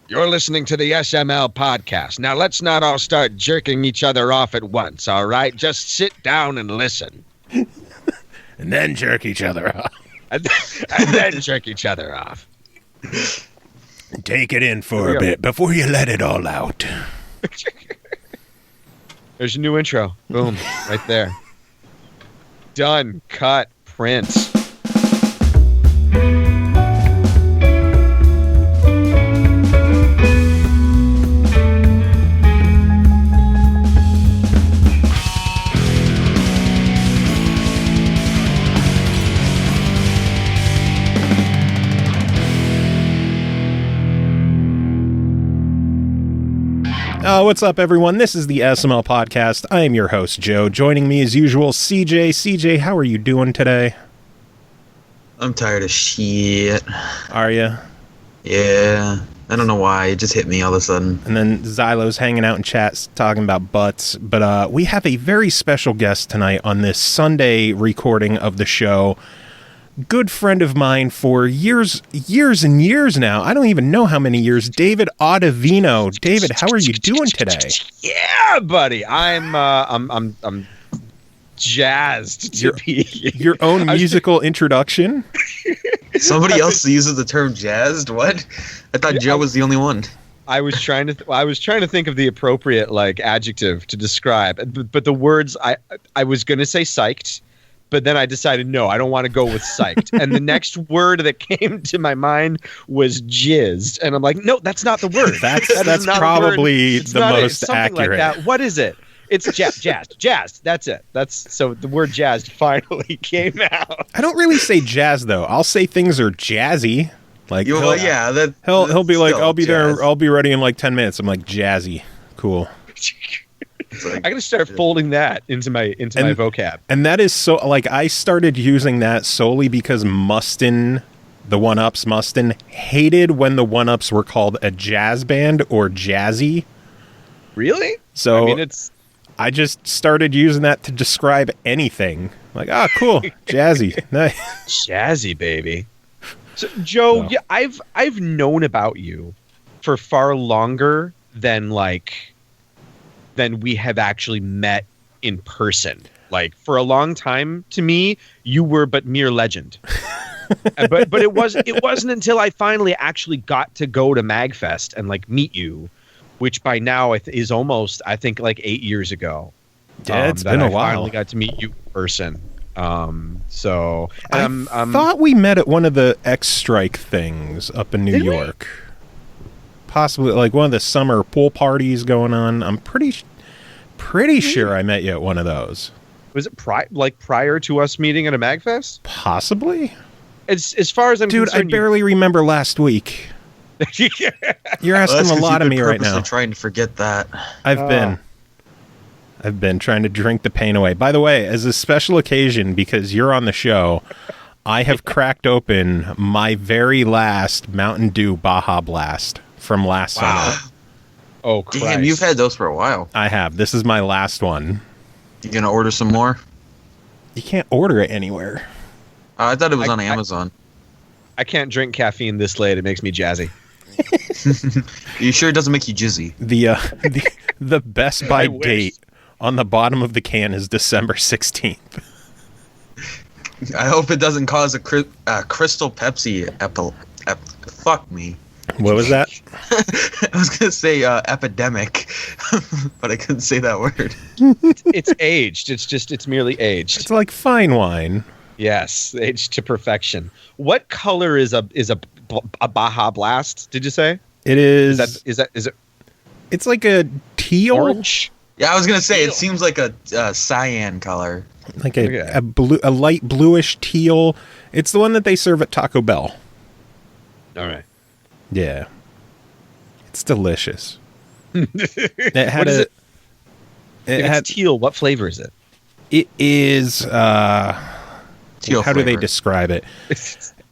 You're listening to the SML podcast. Now, let's not all start jerking each other off at once, all right? Just sit down and listen. And then jerk each other off. And then jerk each other off. Take it in for a bit before you let it all out. There's a new intro. Boom. Right there. Done. Cut. Print. What's up, everyone? This is the SML podcast. I am your host, Joe. Joining me, as usual, CJ. CJ, how are you doing today? I'm tired of shit. Are you? Yeah. I don't know why. It just hit me all of a sudden. And then Xylo's hanging out in chat talking about butts. But we have a very special guest tonight on this Sunday recording of the show. Good friend of mine for years and years now. I don't even know how many years. David Autovino. David, how are you doing today? Yeah, buddy. I'm jazzed to be your own musical introduction. Somebody else uses the term jazzed. What? I thought Joe was the only one. I was trying to think of the appropriate adjective to describe, but the words I was going to say psyched. But then I decided, no, I don't want to go with psyched. And the next word that came to my mind was jizzed. And I'm like, no, that's not the word. That's probably the most accurate. Like that. What is it? It's jazzed. That's it. So the word jazzed finally came out. I don't really say jazz, though. I'll say things are jazzy. Like, he'll be like, I'll be there. I'll be ready in like 10 minutes. I'm like, jazzy. Cool. I gotta start folding that into my vocab. And that is so, like, I started using that solely because the 1UPs hated when the 1UPs were called a jazz band or jazzy. Really? So I mean, I just started using that to describe anything. Like, cool, jazzy, nice, jazzy, baby. So, Joe, yeah, I've known about you for far longer than we have actually met in person. Like, for a long time, to me, you were but mere legend. but it wasn't until I finally actually got to go to MagFest and meet you, which by now is almost, I think, 8 years ago. Yeah, it's been a while. I finally got to meet you in person. So I thought we met at one of the X Strike things up in New York. Possibly one of the summer pool parties going on. I'm pretty sure I met you at one of those. Was it prior to us meeting at a MagFest? Possibly. As far as I'm concerned, I barely remember last week. You're asking a lot of me right now. Trying to forget that. I've been trying to drink the pain away. By the way, as a special occasion, because you're on the show, I have cracked open my very last Mountain Dew Baja Blast from last summer. Oh, Christ. Damn, you've had those for a while. I have. This is my last one. You gonna order some more? You can't order it anywhere. I thought it was on Amazon. I can't drink caffeine this late. It makes me jazzy. You sure it doesn't make you jizzy? The Best Buy date on the bottom of the can is December 16th. I hope it doesn't cause a Crystal Pepsi fuck me. What was that? I was going to say epidemic, but I couldn't say that word. It's aged. It's merely aged. It's like fine wine. Yes, aged to perfection. What color is a Baja Blast? Did you say? It is. Is it? It's like a teal. Orange? Yeah, I was going to say, it seems like a cyan color. Like a light bluish teal. It's the one that they serve at Taco Bell. All right. Yeah. It's delicious. It had teal. What flavor is it? It is teal how flavor. Do they describe it?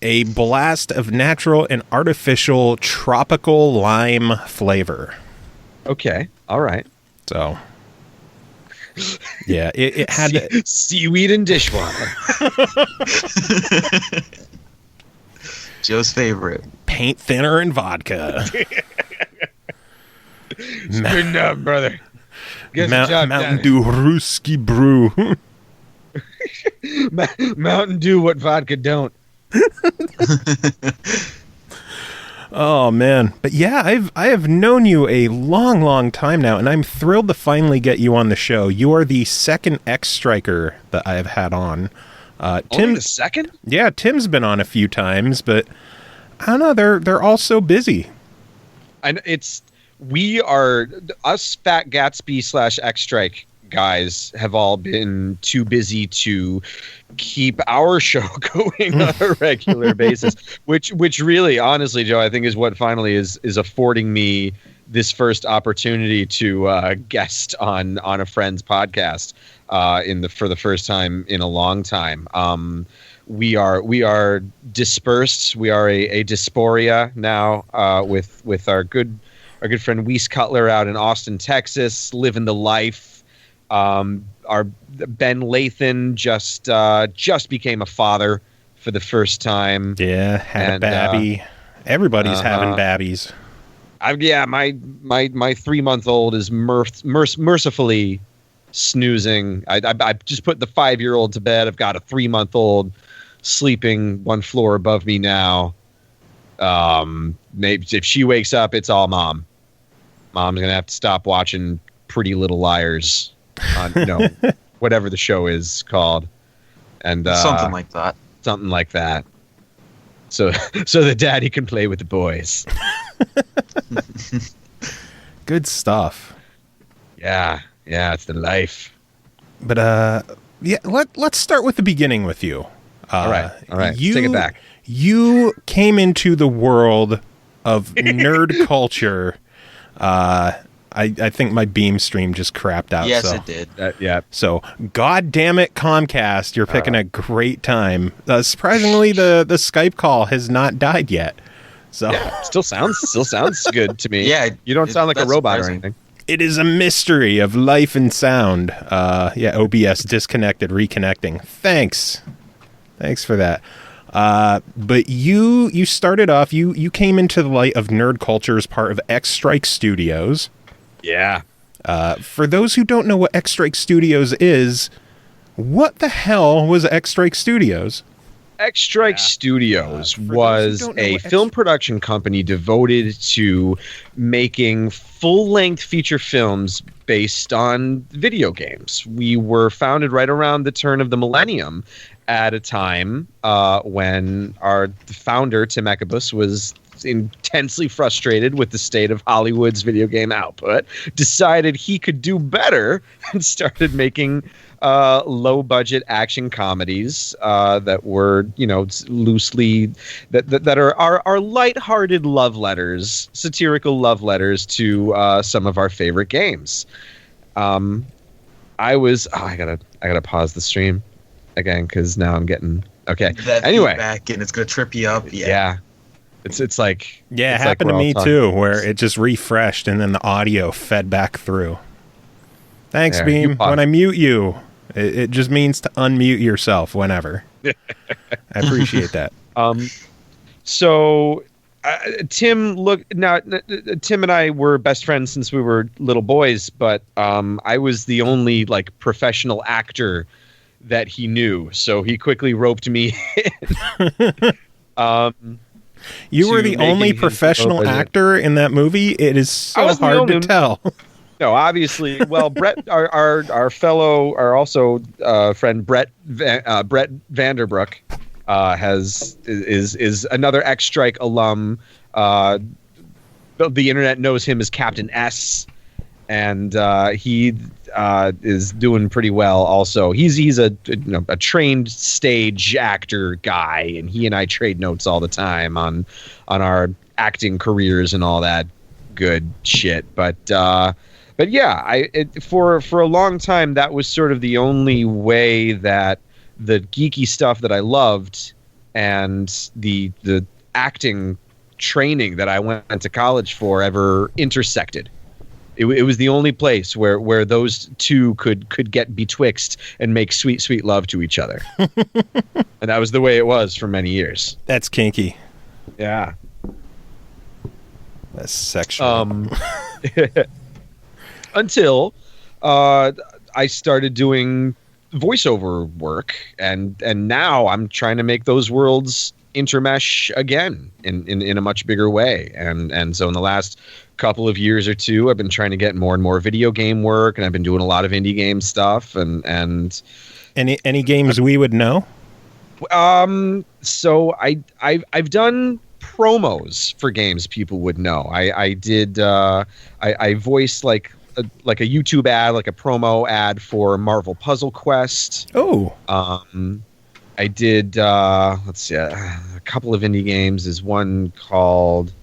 A blast of natural and artificial tropical lime flavor. Okay. All right. So yeah, it had seaweed and dishwater. Joe's favorite. Paint thinner and vodka. Good enough, brother. Get the job Mountain done. Dew Ruski Brew. Mountain Dew, what vodka don't. Oh man, but yeah, I have known you a long time now, and I'm thrilled to finally get you on the show. You are the second X-Striker that I have had on. Only the second? Yeah, Tim's been on a few times, but I don't know. They're all so busy. And we are us Fat Gatsby / X-Strike guys have all been too busy to keep our show going on a regular basis, which really, honestly, Joe, I think is what finally is affording me this first opportunity to guest on a friend's podcast for the first time in a long time. We are dispersed. We are a dysphoria now with our good friend Weiss Cutler out in Austin, Texas, living the life. Our Ben Lathan just became a father for the first time. Yeah, had a babby. Everybody's having babbies. My 3-month-old is mercifully snoozing. I just put the 5-year-old to bed. I've got a 3-month-old sleeping one floor above me now. Maybe if she wakes up, it's all mom. Mom's gonna have to stop watching Pretty Little Liars on whatever the show is called, and something like that. So the daddy can play with the boys. Good stuff. Yeah, it's the life. But yeah, let's start with the beginning with you. All right. Let's take it back. You came into the world of nerd culture. I think my beam stream just crapped out. Yes, so. it did. Yeah. So, God damn it, Comcast, you're picking a great time. Surprisingly, the Skype call has not died yet. So yeah, still sounds good to me. Yeah, you don't sound like a robot surprising. or anything. it is a mystery of life and sound. Yeah, OBS disconnected, reconnecting. Thanks for that. But you started off. You came into the light of nerd culture as part of X-Strike Studios. Yeah. For those who don't know what X-Strike Studios is, what the hell was X-Strike Studios? X-Strike Studios was a film production company devoted to making full-length feature films based on video games. We were founded right around the turn of the millennium at a time when our founder, Tim Ekebus, was intensely frustrated with the state of Hollywood's video game output, decided he could do better, and started making low-budget action comedies that were, loosely that are lighthearted love letters, satirical love letters to some of our favorite games. I gotta pause the stream again because now I'm getting okay. That anyway, back and it's gonna trip you up. Yeah. It's like it happened like to me too, where it just refreshed and then the audio fed back through. Thanks, there, Beam. When I mute you, it just means to unmute yourself whenever. I appreciate that. So Tim and I were best friends since we were little boys, but I was the only professional actor that he knew, so he quickly roped me in. You were the only professional actor in that movie? It is so hard to tell. No, obviously. Well, Brett, our fellow, our also friend Brett Vanderbrook, is another X-Strike alum. The internet knows him as Captain S, and he is doing pretty well. Also, he's a trained stage actor guy, and he and I trade notes all the time on our acting careers and all that good shit. But yeah, for a long time that was sort of the only way that the geeky stuff that I loved and the acting training that I went to college for ever intersected. It was the only place where those two could get betwixt and make sweet love to each other. And that was the way it was for many years. That's kinky. Yeah. That's sexual. until I started doing voiceover work, and now I'm trying to make those worlds intermesh again in a much bigger way. And so in the last couple of years or two, I've been trying to get more and more video game work, and I've been doing a lot of indie game stuff. And any games we would know? So I've done promos for games people would know. I did I voiced like a YouTube ad, like a promo ad for Marvel Puzzle Quest. Oh. I did let's see, a couple of indie games. Is one called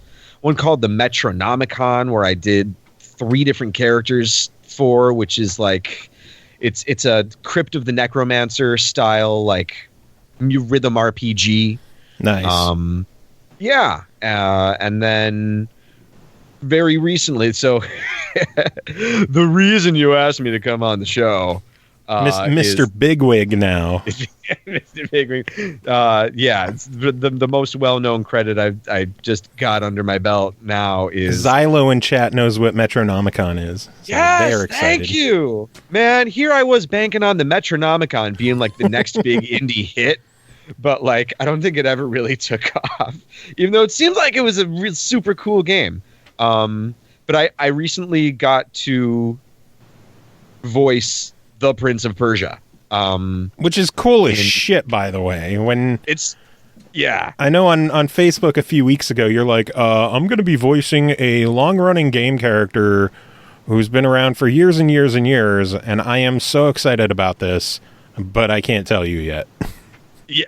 the Metronomicon, where I did 3 different characters for, which is like it's a Crypt of the Necromancer style, like rhythm RPG. Nice. Yeah. And then very recently, so the reason you asked me to come on the show, Mr. Bigwig now. Mr. Bigwig. Yeah, it's the most well-known credit I just got under my belt now is Xylo in chat knows what Metronomicon is. So yes, they're excited. thank you, man. Here I was banking on the Metronomicon being like the next big indie hit, but like I don't think it ever really took off, even though it seemed like it was a real super cool game. But I recently got to voice the Prince of Persia, which is cool as shit, by the way. Yeah, I know on Facebook a few weeks ago, you're like, I'm going to be voicing a long-running game character who's been around for years and years and years, and I am so excited about this, but I can't tell you yet. Yeah,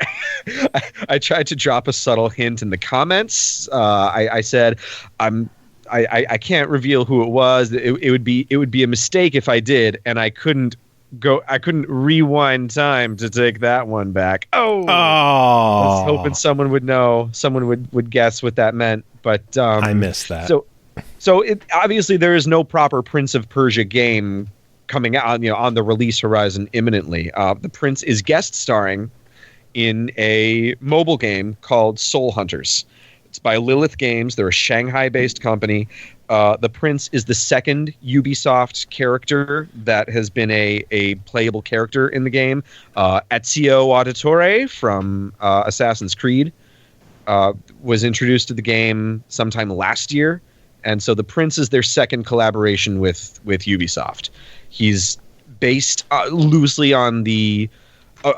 I tried to drop a subtle hint in the comments. I said, I can't reveal who it was. It would be a mistake if I did, and I couldn't rewind time to take that one back. I was hoping someone would know, someone would guess what that meant, but I missed that. So obviously there is no proper Prince of Persia game coming out, on the release horizon imminently. The Prince is guest starring in a mobile game called Soul Hunters. It's by Lilith Games. They're a Shanghai-based company. The Prince is the second Ubisoft character that has been a playable character in the game. Ezio Auditore from Assassin's Creed was introduced to the game sometime last year. And so the Prince is their second collaboration with Ubisoft. He's based loosely on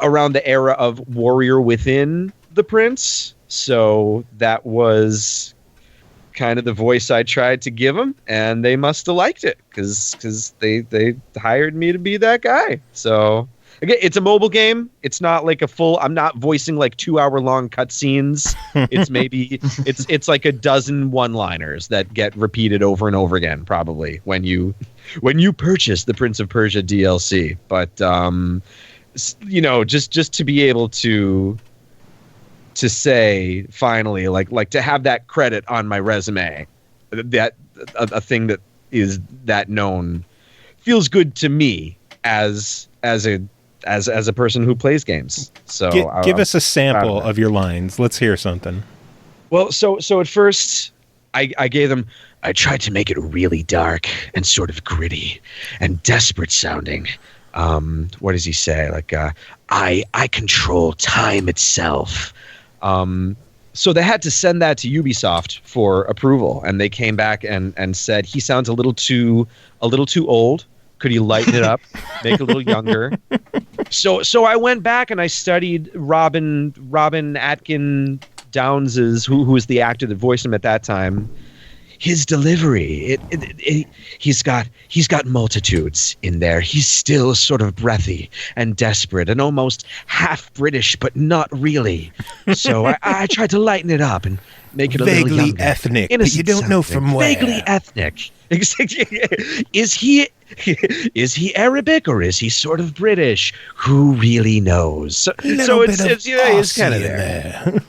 around the era of Warrior Within the Prince. So that was kind of the voice I tried to give him, and they must have liked it because they hired me to be that guy. So again, it's a mobile game. It's not like I'm not voicing like 2-hour-long cutscenes. It's maybe it's like a dozen one-liners that get repeated over and over again, probably when you purchase the Prince of Persia DLC. But just to be able to say finally, like to have that credit on my resume, that a thing that is that known feels good to me as a person who plays games. So give us a sample of your lines. Let's hear something. Well, so at first I gave them. I tried to make it really dark and sort of gritty and desperate sounding. What does he say? Like, I control time itself. So they had to send that to Ubisoft for approval, and they came back and said he sounds a little too old. Could he lighten it up, make it a little younger? So I went back and I studied Robin Atkin Downes's, who was the actor that voiced him at that time. His delivery, he's got multitudes in there. He's still sort of breathy and desperate and almost half British, but not really. So I tried to lighten it up and make it a little younger. Vaguely ethnic, but you don't know from where. Vaguely ethnic. Is he Arabic or is he sort of British? Who really knows? So it's kind of there.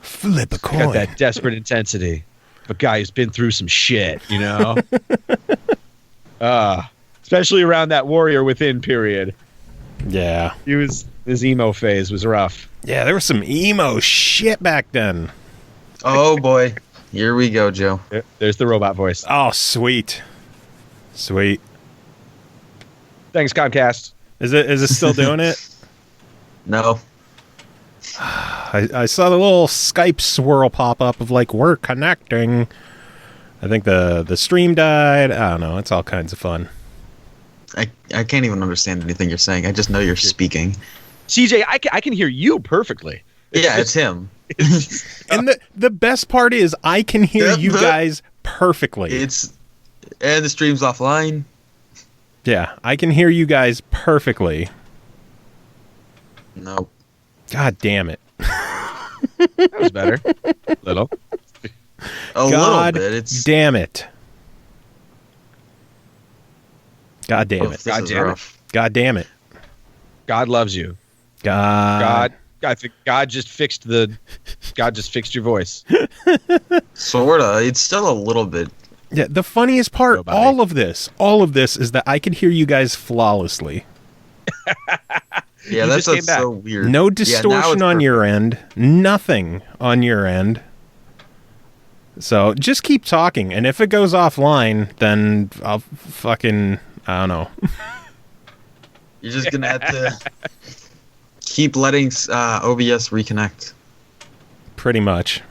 Flip a coin. Got that desperate intensity of a guy who's been through some shit, especially around that Warrior Within period. Yeah. His emo phase was rough. Yeah, there was some emo shit back then. Oh boy. Here we go, Joe. There's the robot voice. Oh, sweet. Sweet. Thanks, Comcast. Is it still doing it? No. I saw the little Skype swirl pop up of like, we're connecting. I think the stream died. I don't know. It's all kinds of fun. I can't even understand anything you're saying. I just know you're speaking. CJ, I can hear you perfectly. It's him. And the best part is I can hear you guys perfectly. And the stream's offline. Yeah, I can hear you guys perfectly. Nope. God damn it. That was better. Little. A little bit. Damn it. God damn it. God damn it. God damn it. God loves you. God. I think God just fixed your voice. Sorta. It's still a little bit. Yeah, the funniest part, all of this is that I can hear you guys flawlessly. Yeah, that's so weird. No distortion on your end. Nothing on your end. So just keep talking, and if it goes offline, then I'll fucking, I don't know. You're just gonna have to keep letting OBS reconnect. Pretty much.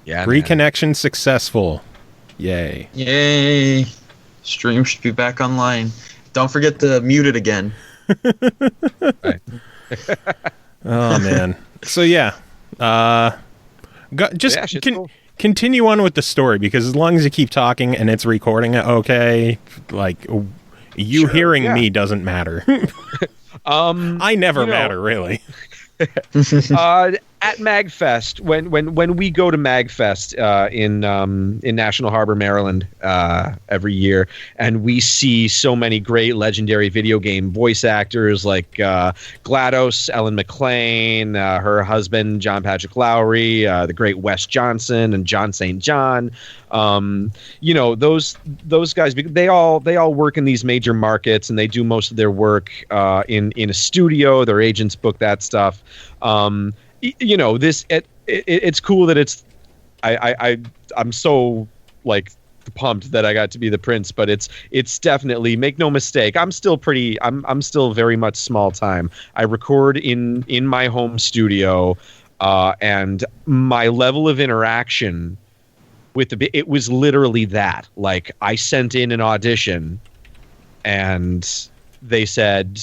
Yeah. Reconnection successful. Yay. Yay. Stream should be back online. Don't forget to mute it again. Right. Oh, man. So, yeah. Continue on with the story, because as long as you keep talking and it's recording it okay, like, you hearing me doesn't matter. I never matter, really. At MagFest, when we go to MagFest in National Harbor, Maryland, every year, and we see so many great legendary video game voice actors like GLaDOS, Ellen McClain, her husband John Patrick Lowry, the great Wes Johnson, and John St. John. Those guys, they all work in these major markets, and they do most of their work in a studio. Their agents book that stuff. It's cool that it's I'm so like pumped that I got to be the Prince, but it's definitely, make no mistake, I'm still very much small time. I record in my home studio, and my level of interaction with it was literally that. Like, I sent in an audition, and they said,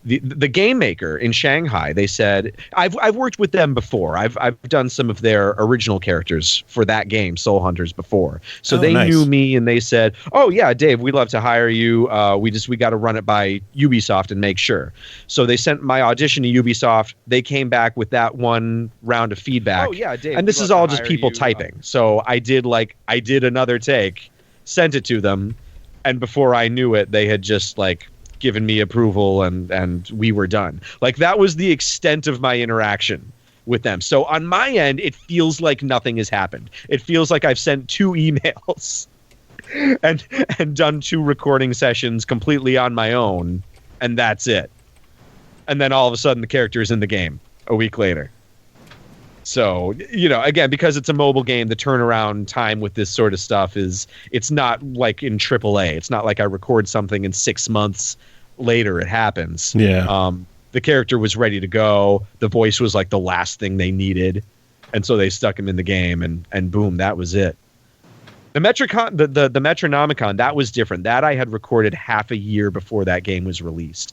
the game maker in Shanghai, they said, I've worked with them before. I've done some of their original characters for that game, Soul Hunters, before. So they knew me, and they said, "Oh yeah, Dave, we'd love to hire you. We got to run it by Ubisoft and make sure." So they sent my audition to Ubisoft. They came back with that one round of feedback. "Oh yeah, Dave." And this is all just people typing. So I did another take, sent it to them, and before I knew it, they had just given me approval, and we were done. Like, that was the extent of my interaction with them. So on my end, it feels like nothing has happened. It feels like I've sent 2 emails and done 2 recording sessions completely on my own, and that's it. And then all of a sudden the character is in the game a week later. So, again, because it's a mobile game, the turnaround time with this sort of stuff it's not like in AAA. It's not like I record something and 6 months later it happens. Yeah. The character was ready to go. The voice was like the last thing they needed. And so they stuck him in the game, and boom, that was it. The Metronomicon, that was different. That I had recorded half a year before that game was released.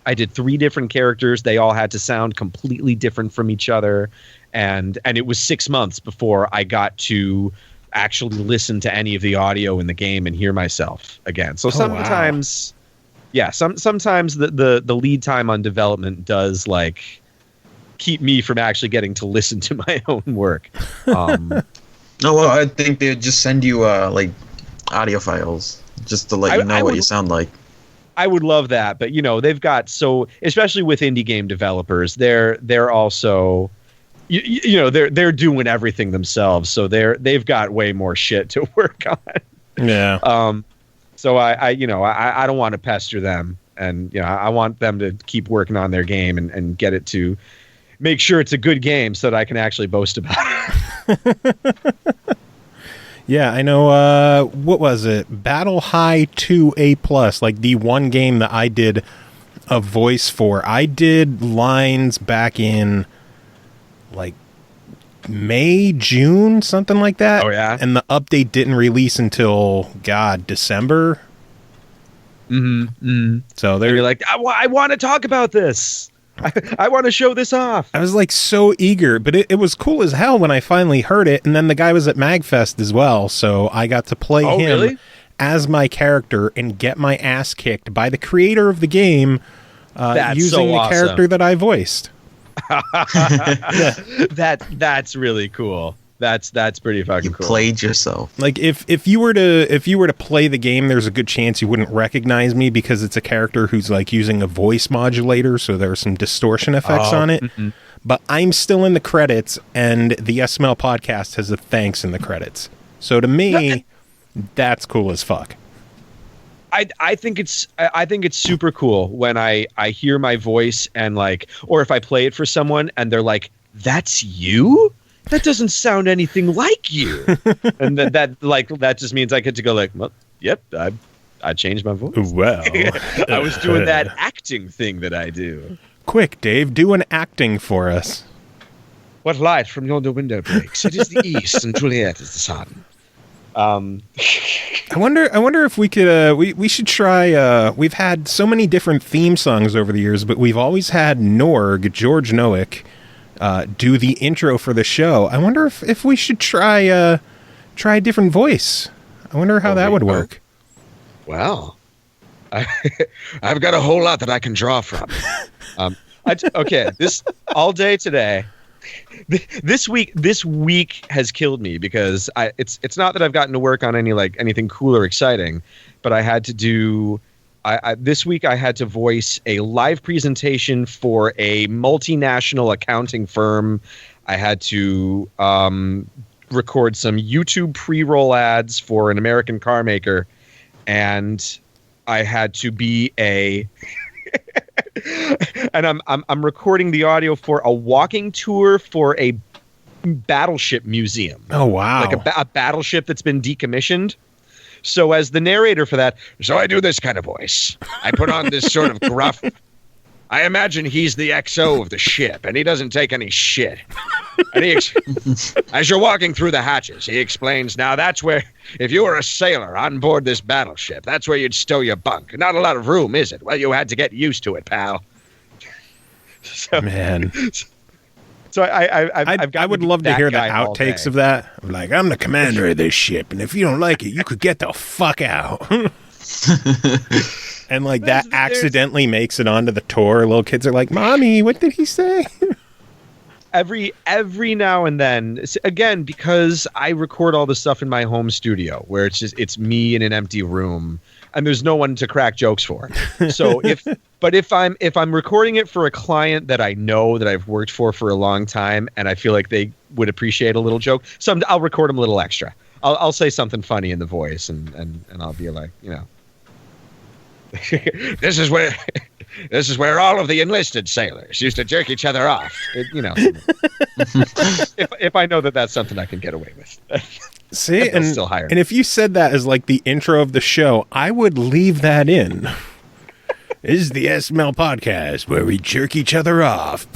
I did 3 different characters. They all had to sound completely different from each other. And it was 6 months before I got to actually listen to any of the audio in the game and hear myself again. So sometimes, sometimes the lead time on development does keep me from actually getting to listen to my own work. No, well, I think they'd just send you audio files just to let you know what you sound like. I would love that, but they've got, so especially with indie game developers, they're also they're doing everything themselves, so they've got way more shit to work on. Yeah. So I don't want to pester them, and I want them to keep working on their game and get it to make sure it's a good game so that I can actually boast about it. Yeah, I know. What was it? Battle High 2A+, like the one game that I did a voice for. I did lines back in like May, June, something like that. Oh, yeah? And the update didn't release until, December. Mm-hmm. So You're they're like, I want to talk about this. I want to show this off. I was like so eager, but it was cool as hell when I finally heard it. And then the guy was at MagFest as well, so I got to play him really? as my character and get my ass kicked by the creator of the game using so the awesome. character that I voiced. That's really cool. That's pretty fucking You cool. played yourself. Like if you were to play the game, there's a good chance you wouldn't recognize me because it's a character who's like using a voice modulator, so there are some distortion effects on it. Mm-mm. But I'm still in the credits, and the SML podcast has a thanks in the credits. So to me, that's cool as fuck. I think it's super cool when I hear my voice and like, or if I play it for someone and they're like, "That's you? That doesn't sound anything like you." And that just means I get to go like, "Well, yep, I changed my voice." Well, I was doing that acting thing that I do. Quick, Dave, do an acting for us. What light from yonder window breaks? It is the east, and Juliet is the sun. I wonder if we could we should try we've had so many different theme songs over the years, but we've always had George Nowick do the intro for the show. I wonder if we should try a different voice. I wonder how that would work. Well, I've got a whole lot that I can draw from. Okay, this all day today. This week has killed me because it's not that I've gotten to work on anything cool or exciting, but I had to do. This week I had to voice a live presentation for a multinational accounting firm. I had to record some YouTube pre-roll ads for an American car maker, and I had to be and I'm recording the audio for a walking tour for a battleship museum. Oh wow! Like a battleship that's been decommissioned. So as the narrator for that, so I do this kind of voice. I put on this sort of gruff. I imagine he's the XO of the ship, and he doesn't take any shit. And as you're walking through the hatches, he explains, now that's where, if you were a sailor on board this battleship, that's where you'd stow your bunk. Not a lot of room, is it? Well, you had to get used to it, pal. So, man. So I would love to hear the outtakes of that. I'm like, I'm the commander of this ship, and if you don't like it, you could get the fuck out. And like that accidentally makes it onto the tour. Little kids are like, "Mommy, what did he say?" Every now and then, again, because I record all this stuff in my home studio, where it's me in an empty room, and there's no one to crack jokes for. So if I'm recording it for a client that I know that I've worked for a long time, and I feel like they would appreciate a little joke, I'll record them a little extra. I'll say something funny in the voice, and I'll be like, this is where all of the enlisted sailors used to jerk each other off. If I know that that's something I can get away with. See, and still hire me. And if you said that as like the intro of the show, I would leave that in. This is the SML podcast where we jerk each other off.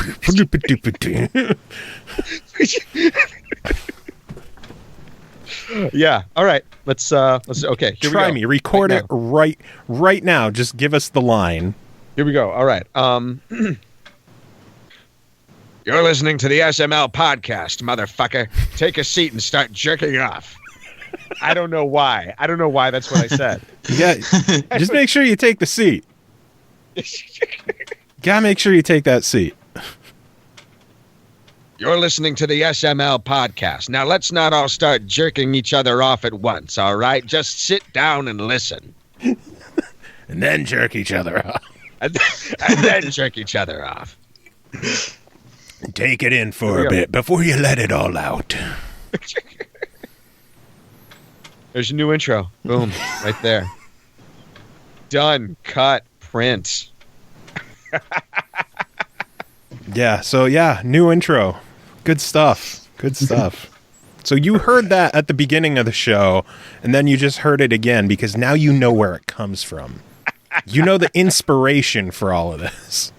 Yeah. All right. Let's okay. Here Try we go. me. Record it right now. Just give us the line. Here we go. All right. You're listening to the SML podcast, motherfucker. Take a seat and start jerking off. I don't know why. That's what I said. Yeah. Just make sure you take the seat. Gotta make sure you take that seat. You're listening to the SML podcast. Now, let's not all start jerking each other off at once, all right? Just sit down and listen. And then jerk each other off. And then jerk each other off. Take it in for a bit before you let it all out. There's your new intro. Boom. Right there. Done. Cut. Print. Yeah, so yeah, new intro. Good stuff. So you heard that at the beginning of the show, and then you just heard it again because now you know where it comes from. You know the inspiration for all of this.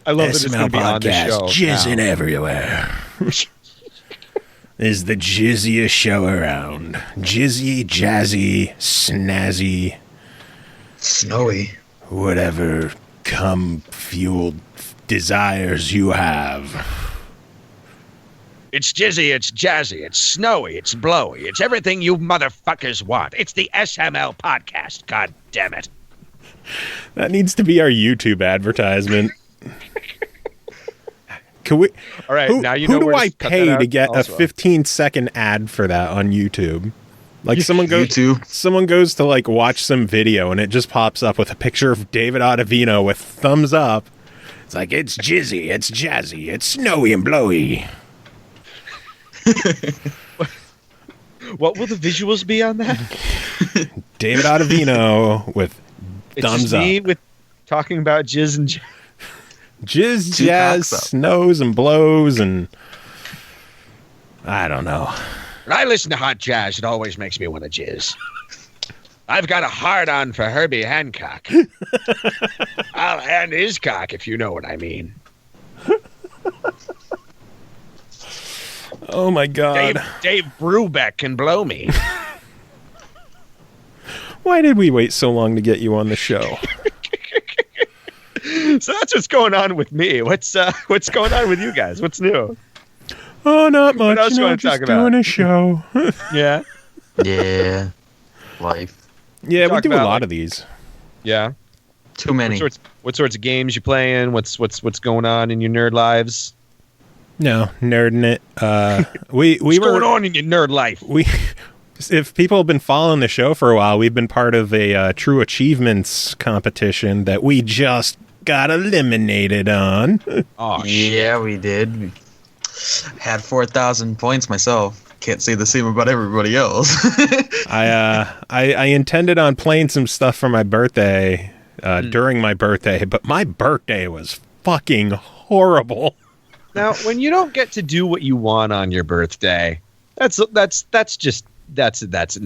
I love that it's going to be on the show. Jizzing everywhere. Is the jizziest show around. Jizzy, jazzy, snazzy. Snowy. Whatever cum-fueled desires you have. It's jizzy, it's jazzy, it's snowy, it's blowy, it's everything you motherfuckers want. It's the SML podcast, god damn it. That needs to be our YouTube advertisement. Can we? All right, now you know who do I pay to get a 15-second ad for that on YouTube? Like someone goes to like watch some video and it just pops up with a picture of David Autovino with thumbs up. It's like, it's jizzy, it's jazzy, it's snowy and blowy. What will the visuals be on that? David Autovino with thumbs up. Me with talking about jizz and jizz, jazz, snows and blows, and I don't know. When I listen to hot jazz, it always makes me want to jizz. I've got a hard-on for Herbie Hancock. I'll hand his cock, if you know what I mean. Oh, my God. Dave Brubeck can blow me. Why did we wait so long to get you on the show? So that's what's going on with me. What's going on with you guys? What's new? Oh, not much. What else you want to talk about? Doing a show. Yeah. Yeah. Life. Yeah, we do a lot of these. Yeah. Too many. What sorts of games you playing? What's going on in your nerd lives? No, nerding it. What's going on in your nerd life? If people have been following the show for a while, we've been part of a True Achievements competition that we just got eliminated on. Oh, yeah, we did. Had 4,000 points myself. Can't say the same about everybody else. I intended on playing some stuff for my birthday during my birthday, but my birthday was fucking horrible. Now, when you don't get to do what you want on your birthday, that's an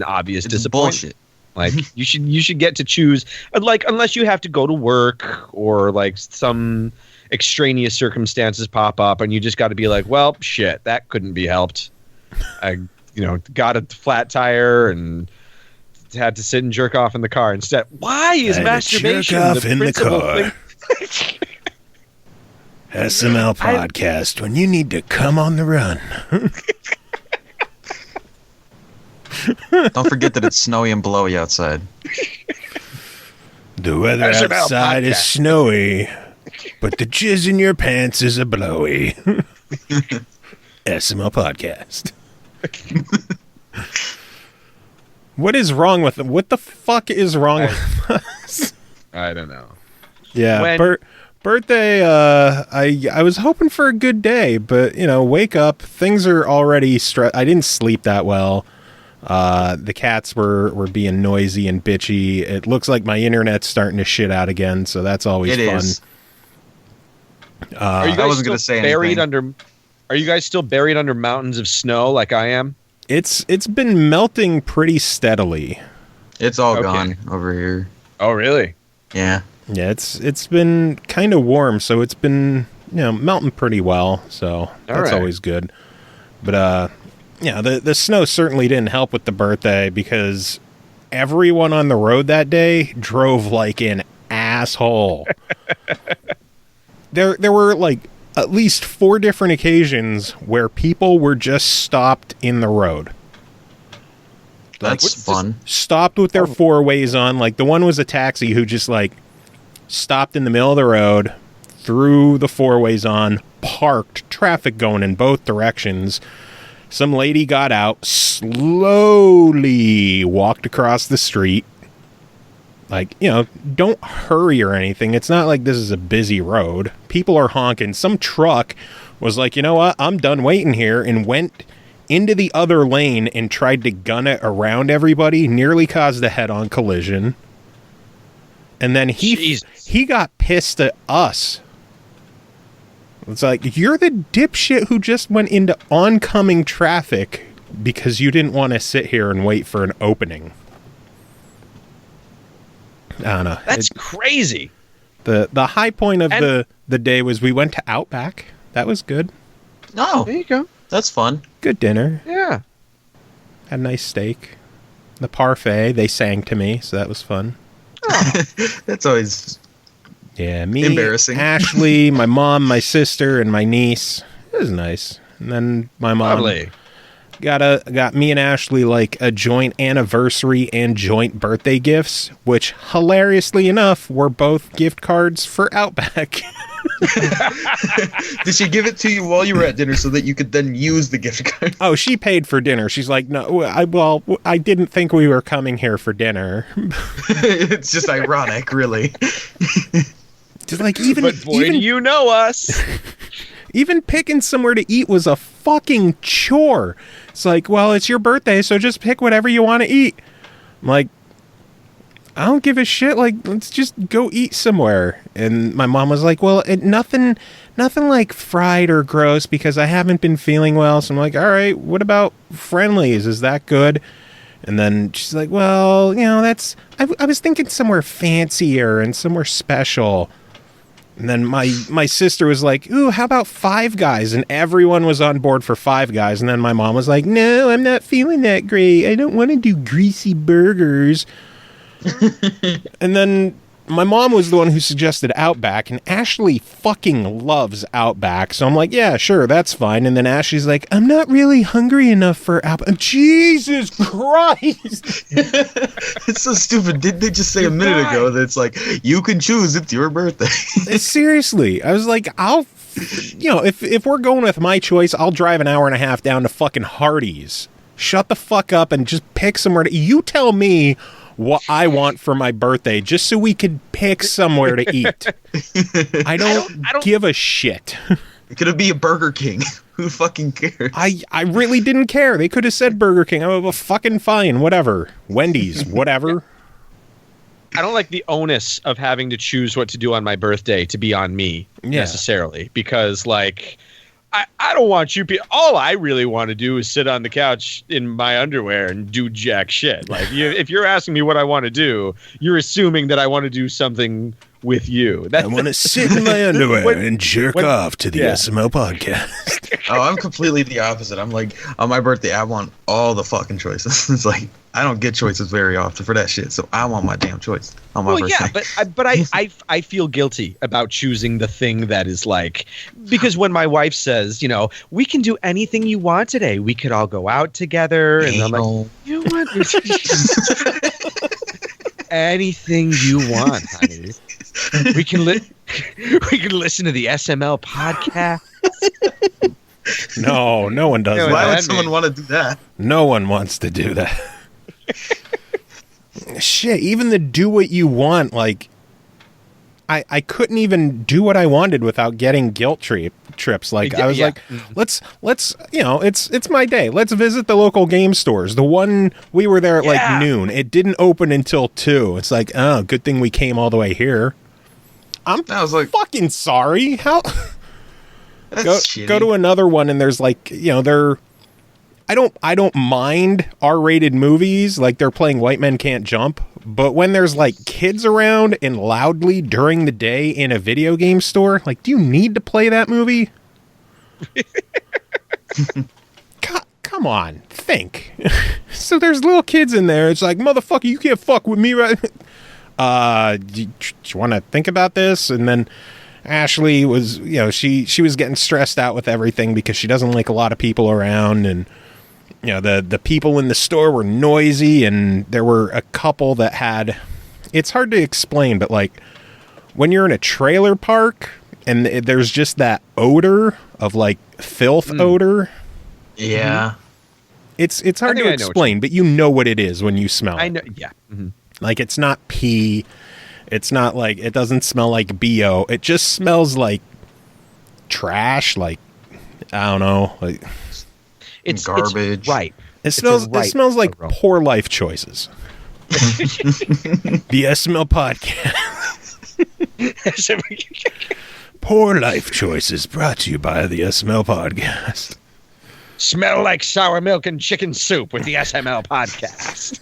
obvious disappointment. Bullshit. Like you should get to choose. Like unless you have to go to work or like some extraneous circumstances pop up, and you just got to be like, well, shit, that couldn't be helped. I got a flat tire and had to sit and jerk off in the car instead. Why is masturbation jerk off in the car? SML podcast when you need to come on the run. Don't forget that it's snowy and blowy outside. The weather SML outside podcast is snowy, but the jizz in your pants is a blowy. SML podcast. What is wrong with them? What the fuck is wrong with us? I don't know. Yeah, birthday, I was hoping for a good day, but, wake up, things are already I didn't sleep that well. The cats were being noisy and bitchy. It looks like my internet's starting to shit out again, so that's always fun. Are you guys Are you guys still buried under mountains of snow like I am? It's been melting pretty steadily. It's all gone over here. Oh, really? Yeah. Yeah, it's been kind of warm, so it's been melting pretty well. So that's always good. But the snow certainly didn't help with the birthday because everyone on the road that day drove like an asshole. There were like at least 4 different occasions where people were just stopped in the road. That's fun. Stopped with their 4-ways on. Like the one was a taxi who just like stopped in the middle of the road, threw the 4-ways on, parked, traffic going in both directions. Some lady got out, slowly walked across the street. Like, don't hurry or anything. It's not like this is a busy road. People are honking. Some truck was like, you know what? I'm done waiting here, and went into the other lane and tried to gun it around everybody, nearly caused a head-on collision. And then he got pissed at us. It's like, you're the dipshit who just went into oncoming traffic because you didn't want to sit here and wait for an opening. I don't know. That's crazy. The high point of the day was we went to Outback. That was good. Oh, There you go. that's fun. Good dinner. Yeah. Had a nice steak. The parfait, they sang to me, so that was fun. That's always Yeah, me, embarrassing. Ashley, my mom, my sister, and my niece. It was nice. And then my mom Lovely. got me and Ashley like a joint anniversary and joint birthday gifts, which hilariously enough were both gift cards for Outback. Did she give it to you while you were at dinner so that you could then use the gift card? Oh, she paid for dinner. She's like, no, I didn't think we were coming here for dinner. It's just ironic, really. Just like even, But boy, even do you know us. Even picking somewhere to eat was a fucking chore. It's like, well, it's your birthday, so just pick whatever you want to eat. I'm like, I don't give a shit. Like, let's just go eat somewhere. And my mom was like, well, nothing like fried or gross because I haven't been feeling well. So I'm like, all right, what about Friendly's? Is that good? And then she's like, well, I was thinking somewhere fancier and somewhere special. And then my sister was like, ooh, how about Five Guys? And everyone was on board for Five Guys. And then my mom was like, no, I'm not feeling that great. I don't want to do greasy burgers. And then my mom was the one who suggested Outback, and Ashley fucking loves Outback. So I'm like, yeah, sure, that's fine. And then Ashley's like, I'm not really hungry enough for Outback. Jesus Christ! It's so stupid. Didn't they just say a minute ago that it's like, you can choose, it's your birthday? Seriously, I was like, if we're going with my choice, I'll drive an hour and a half down to fucking Hardee's. Shut the fuck up and just pick somewhere to... You tell me what I want for my birthday, just so we could pick somewhere to eat. I don't give a shit. It could be a Burger King. Who fucking cares? I really didn't care. They could have said Burger King. I was fucking fine. Whatever. Wendy's. Whatever. I don't like the onus of having to choose what to do on my birthday to be on me necessarily, because like I don't want you. All I really want to do is sit on the couch in my underwear and do jack shit. Like if you're asking me what I want to do, you're assuming that I want to do something with you. I want to sit in my underwear and jerk off to the SML podcast. Oh, I'm completely the opposite. I'm like, on my birthday, I want all the fucking choices. It's like, I don't get choices very often for that shit, so I want my damn choice on my birthday. Yeah, but I feel guilty about choosing the thing that is like, because when my wife says, we can do anything you want today, we could all go out together, and I'm like, you want anything you want, honey. We can listen to the SML podcast. No one does that. Why would someone want to do that? No one wants to do that. Shit, even the do what you want, like I couldn't even do what I wanted without getting guilt trips. Like I was like, let's it's my day. Let's visit the local game stores. The one we were there at like noon. It didn't open until 2. It's like, oh, good thing we came all the way here. I was like, fucking sorry. How go to another one and there's like, I don't mind R-rated movies, like they're playing White Men Can't Jump, but when there's like kids around and loudly during the day in a video game store, like, do you need to play that movie? Come on, think. So there's little kids in there. It's like, motherfucker, you can't fuck with me, right? Do you want to think about this? And then Ashley was, she was getting stressed out with everything because she doesn't like a lot of people around, and the people in the store were noisy, and there were a couple that had, it's hard to explain, but like when you're in a trailer park and there's just that odor of like filth odor. Yeah. It's hard to explain, but you know what it is when you smell it. I know. Yeah. Mm-hmm. Like, it's not pee. It's not like, it doesn't smell like BO. It just smells like trash. Like, I don't know. Like, it's garbage. It's right. It smells like poor life choices. The SML podcast. Poor life choices brought to you by the SML podcast. Smell like sour milk and chicken soup with the SML podcast.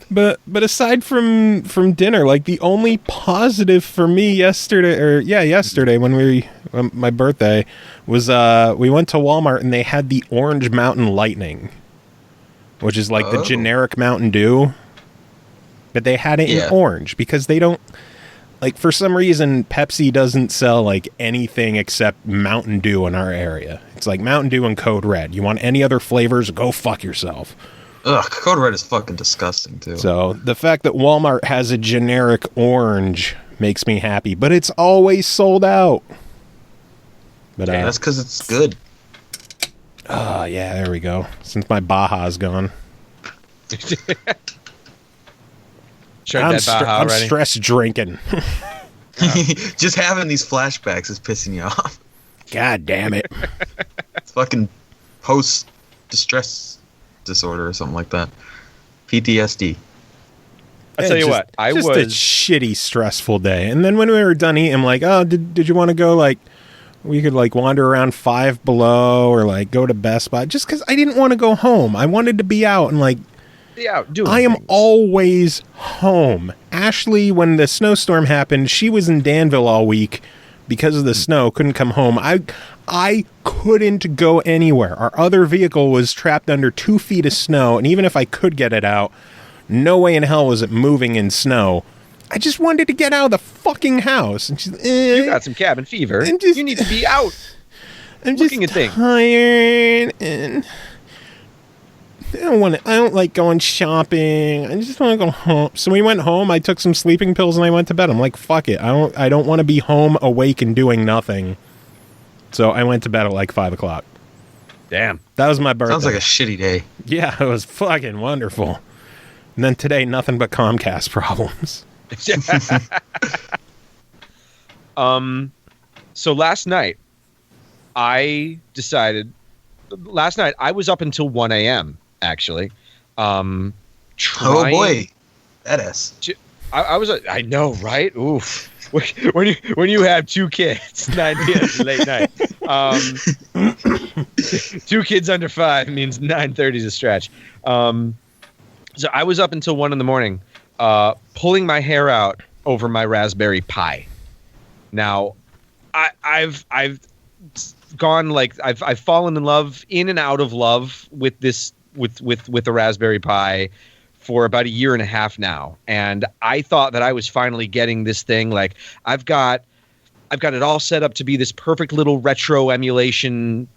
But aside from dinner, like the only positive for me yesterday when my birthday was we went to Walmart and they had the Orange Mountain Lightning, which is like the generic Mountain Dew, but they had it in orange because they don't, like, for some reason Pepsi doesn't sell like anything except Mountain Dew in our area. It's like Mountain Dew and Code Red. You want any other flavors? Go fuck yourself. Ugh, Code Red is fucking disgusting, too. So, the fact that Walmart has a generic orange makes me happy, but it's always sold out. But that's because it's good. Oh, yeah, there we go. Since my Baja's gone. I'm stress drinking. Just having these flashbacks is pissing you off. God damn it. It's fucking post-distress disorder or something like that. PTSD. I'll tell you what, a shitty, stressful day. And then when we were done eating, I'm like, oh, did you want to go, like, we could, like, wander around Five Below or, like, go to Best Buy? Just because I didn't want to go home. I wanted to be out and, like, I am always home. Ashley, when the snowstorm happened, she was in Danville all week because of the snow, couldn't come home. I couldn't go anywhere. Our other vehicle was trapped under 2 feet of snow, and even if I could get it out, no way in hell was it moving in snow. I just wanted to get out of the fucking house. And she's, you got some cabin fever. You need to be out. I'm looking just at things. Tired, and I don't like going shopping. I just want to go home. So we went home. I took some sleeping pills and I went to bed. I'm like, fuck it. I don't want to be home awake and doing nothing. So I went to bed at like 5 o'clock. Damn. That was my birthday. Sounds like a shitty day. Yeah, it was fucking wonderful. And then today, nothing but Comcast problems. So last night I was up until 1 a.m. actually. Oh boy. That is. I know, right? Oof. When you have 2 kids, 9 p.m. is late night. 2 kids under 5 means 9:30 is a stretch. So I was up until 1 in the morning, pulling my hair out over my Raspberry Pi. Now, I've gone, like, I've fallen in and out of love with this with the Raspberry Pi for about a year and a half now, and I thought that I was finally getting this thing. Like, I've got it all set up to be this perfect little retro emulation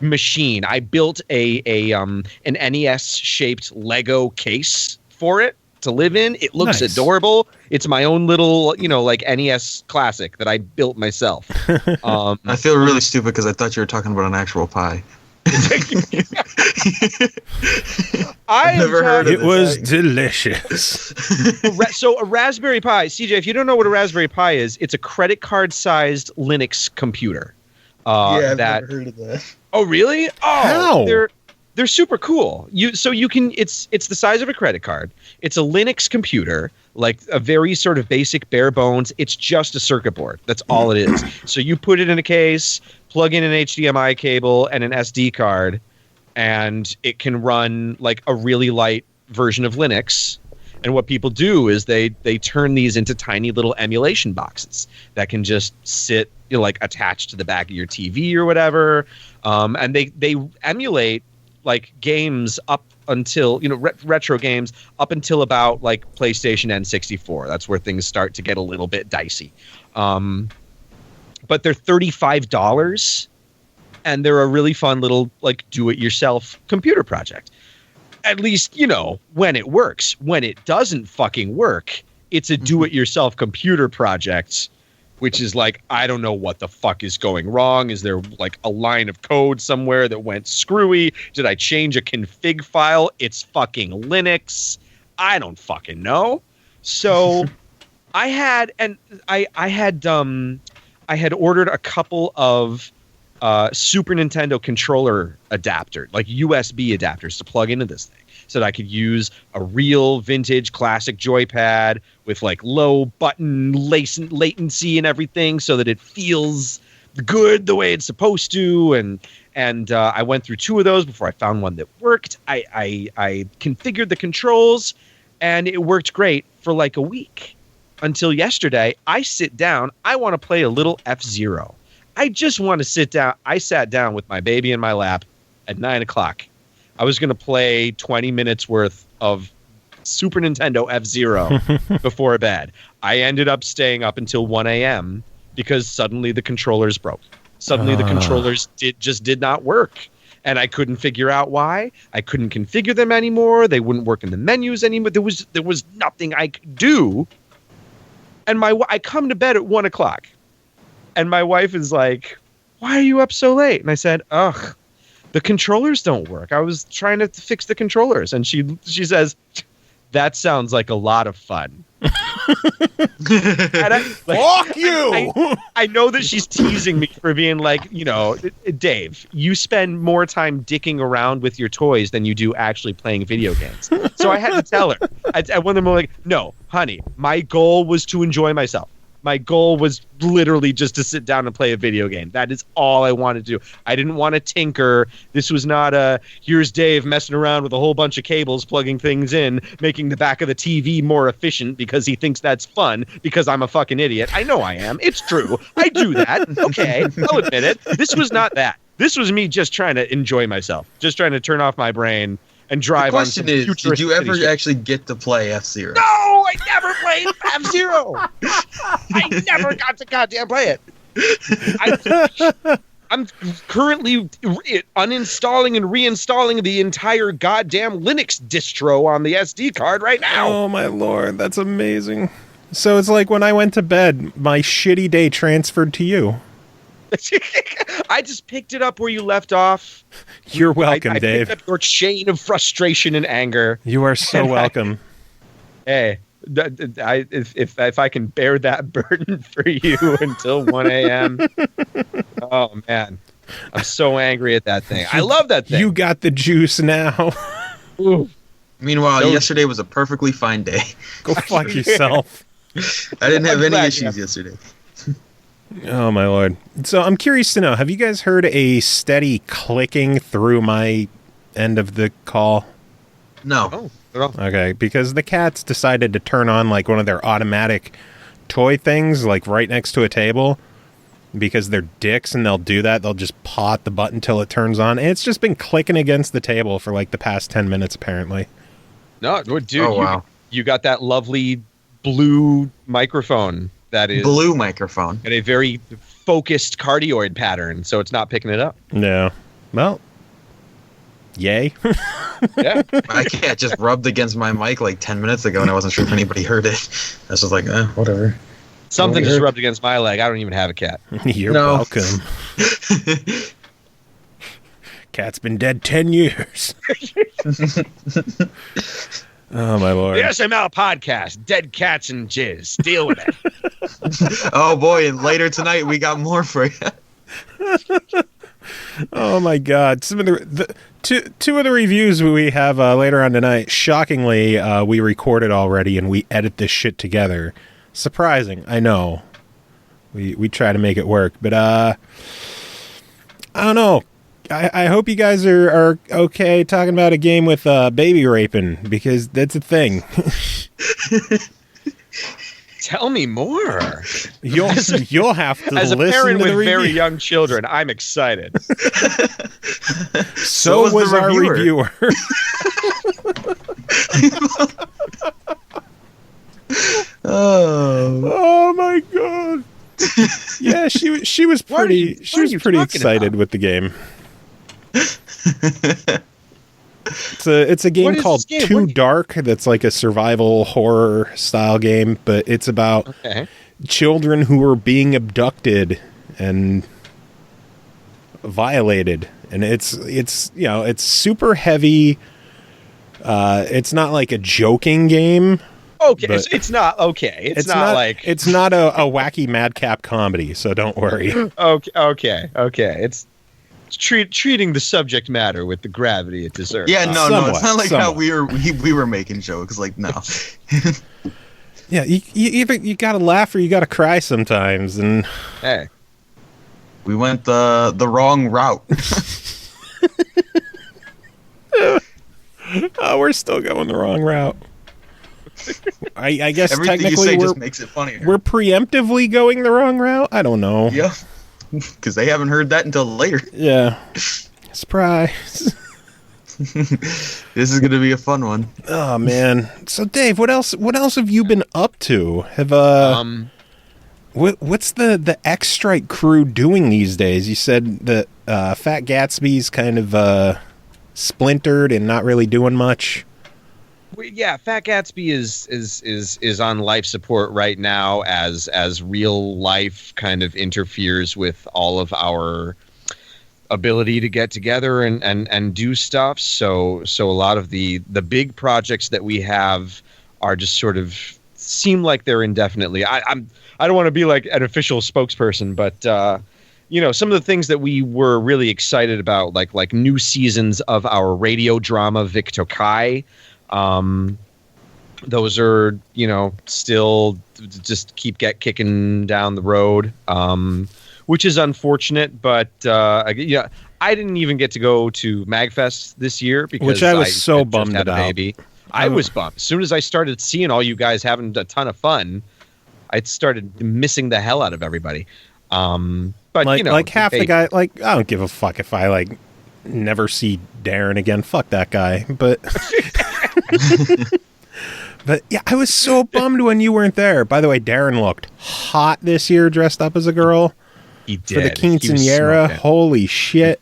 machine. I built an NES shaped Lego case for it to live in. It looks adorable. It's my own little, like NES classic that I built myself. I feel really stupid because I thought you were talking about an actual pie. I've never heard of it. Was delicious. So a Raspberry Pi, CJ, if you don't know what a Raspberry Pi is, it's a credit card sized Linux computer. I've never heard of that. Oh, really? Oh, how? They're super cool. It's the size of a credit card. It's a Linux computer, like a very sort of basic bare bones. It's just a circuit board. That's all it is. So you put it in a case, plug in an HDMI cable and an SD card, and it can run like a really light version of Linux. And what people do is they turn these into tiny little emulation boxes that can just sit, like, attached to the back of your TV or whatever. And they emulate like games up until, retro games up until about like PlayStation N64. That's where things start to get a little bit dicey. But they're $35 and they're a really fun little, like, do-it-yourself computer project. At least, when it works. When it doesn't fucking work, it's a do-it-yourself computer project, which is like, I don't know what the fuck is going wrong. Is there like a line of code somewhere that went screwy? Did I change a config file? It's fucking Linux. I don't fucking know. So I had ordered a couple of Super Nintendo controller adapter, like USB adapters to plug into this thing, so that I could use a real vintage classic joypad with like low button latency and everything, so that it feels good the way it's supposed to. And I went through 2 of those before I found one that worked. I configured the controls, and it worked great for like a week until yesterday. I sit down. I want to play a little F-Zero. I just want to sit down. I sat down with my baby in my lap at 9 o'clock. I was going to play 20 minutes worth of Super Nintendo F-Zero before bed. I ended up staying up until 1 a.m. because suddenly the controllers broke. Suddenly the controllers did not work. And I couldn't figure out why. I couldn't configure them anymore. They wouldn't work in the menus anymore. There was nothing I could do. And I come to bed at 1 o'clock. And my wife is like, "Why are you up so late?" And I said, "Ugh, the controllers don't work. I was trying to fix the controllers." And she says, "That sounds like a lot of fun." Fuck you! I know that she's teasing me for being like, Dave, you spend more time dicking around with your toys than you do actually playing video games. So I had to tell her. I went them like, "No, honey, my goal was to enjoy myself. My goal was literally just to sit down and play a video game. That is all I wanted to do. I didn't want to tinker. This was not here's Dave messing around with a whole bunch of cables, plugging things in, making the back of the TV more efficient because he thinks that's fun because I'm a fucking idiot. I know I am. It's true. I do that. Okay, I'll admit it. This was not that. This was me just trying to enjoy myself, just trying to turn off my brain and drive on some futuristic. The question is, did you ever actually get to play F-Zero? No, I never played F-Zero. I never got to goddamn play it. I'm currently uninstalling and reinstalling the entire goddamn Linux distro on the SD card right now. Oh my lord, that's amazing. So it's like when I went to bed, my shitty day transferred to you. I just picked it up where you left off. You're welcome, I Dave. picked up your chain of frustration and anger. You are so welcome. Hey, if I can bear that burden for you until 1 a.m. Oh man, I'm so angry at that thing. I love that thing. You got the juice now. Ooh. Meanwhile, yesterday was a perfectly fine day. Go fuck yourself. I didn't have any issues yesterday. Oh my lord. So I'm curious to know, have you guys heard a steady clicking through my end of the call? No. Oh, at all. Okay, because the cats decided to turn on like one of their automatic toy things like right next to a table because they're dicks and they'll do that. They'll just paw at the button till it turns on. And it's just been clicking against the table for like the past 10 minutes apparently. No, dude, you got that lovely blue microphone. That is blue microphone and a very focused cardioid pattern, so it's not picking it up. No. Well, yay. Yeah. My cat just rubbed against my mic like 10 minutes ago, and I wasn't sure if anybody heard it. I was just like, whatever. Something just rubbed against my leg. I don't even have a cat. You're welcome. Cat's been dead 10 years. Oh, my lord. The SML podcast, Dead Cats and Jizz. Deal with it. Oh, boy, and later tonight we got more for you. Oh, my God. Some of the two of the reviews we have later on tonight, shockingly, we recorded already and we edit this shit together. Surprising, I know. We try to make it work, but I don't know. I hope you guys are okay talking about a game with baby raping, because that's a thing. Tell me more. You'll have to as a listen parent to the with review. very young children, I'm excited. So was our reviewer. Oh my god. Yeah, she was pretty excited with the game. It's a game called Too Dark that's like a survival horror style game, but it's about children who are being abducted and violated, and it's super heavy. It's not like a joking game. Okay, it's not okay. It's not like it's not a wacky madcap comedy, so don't worry. Okay. treating the subject matter with the gravity it deserves. Yeah, no, Somewhat, it's not like how somewhat. we were making jokes. Like, no. Yeah, you either you gotta laugh or you gotta cry sometimes, and Hey, We went the wrong route. oh, we're still going the wrong route. I guess Everything you technically say we're just makes it funnier. we're preemptively going the wrong route. I don't know. Yeah, because they haven't heard that until later. Yeah. Surprise. This is gonna be a fun one. Oh man. So Dave, what else have you been up to? Have what's the X Strike crew doing these days? You said that Fat Gatsby's kind of splintered and not really doing much. yeah, Fat Gatsby is on life support right now as real life kind of interferes with all of our ability to get together and do stuff. So a lot of the big projects that we have are just sort of seem like they're indefinitely. I don't want to be like an official spokesperson, but some of the things that we were really excited about, like new seasons of our radio drama Vic Tokai, those are still just keep kicking down the road. Which is unfortunate, but I didn't even get to go to MagFest this year because Which I was so had just bummed had a about. baby. I was bummed. As soon as I started seeing all you guys having a ton of fun, I started missing the hell out of everybody. But like half the guy, like I don't give a fuck if I never see Darren again. Fuck that guy. But but yeah, I was so bummed when you weren't there. By the way, Darren looked hot this year, dressed up as a girl. He did. For the quinceanera. Holy shit.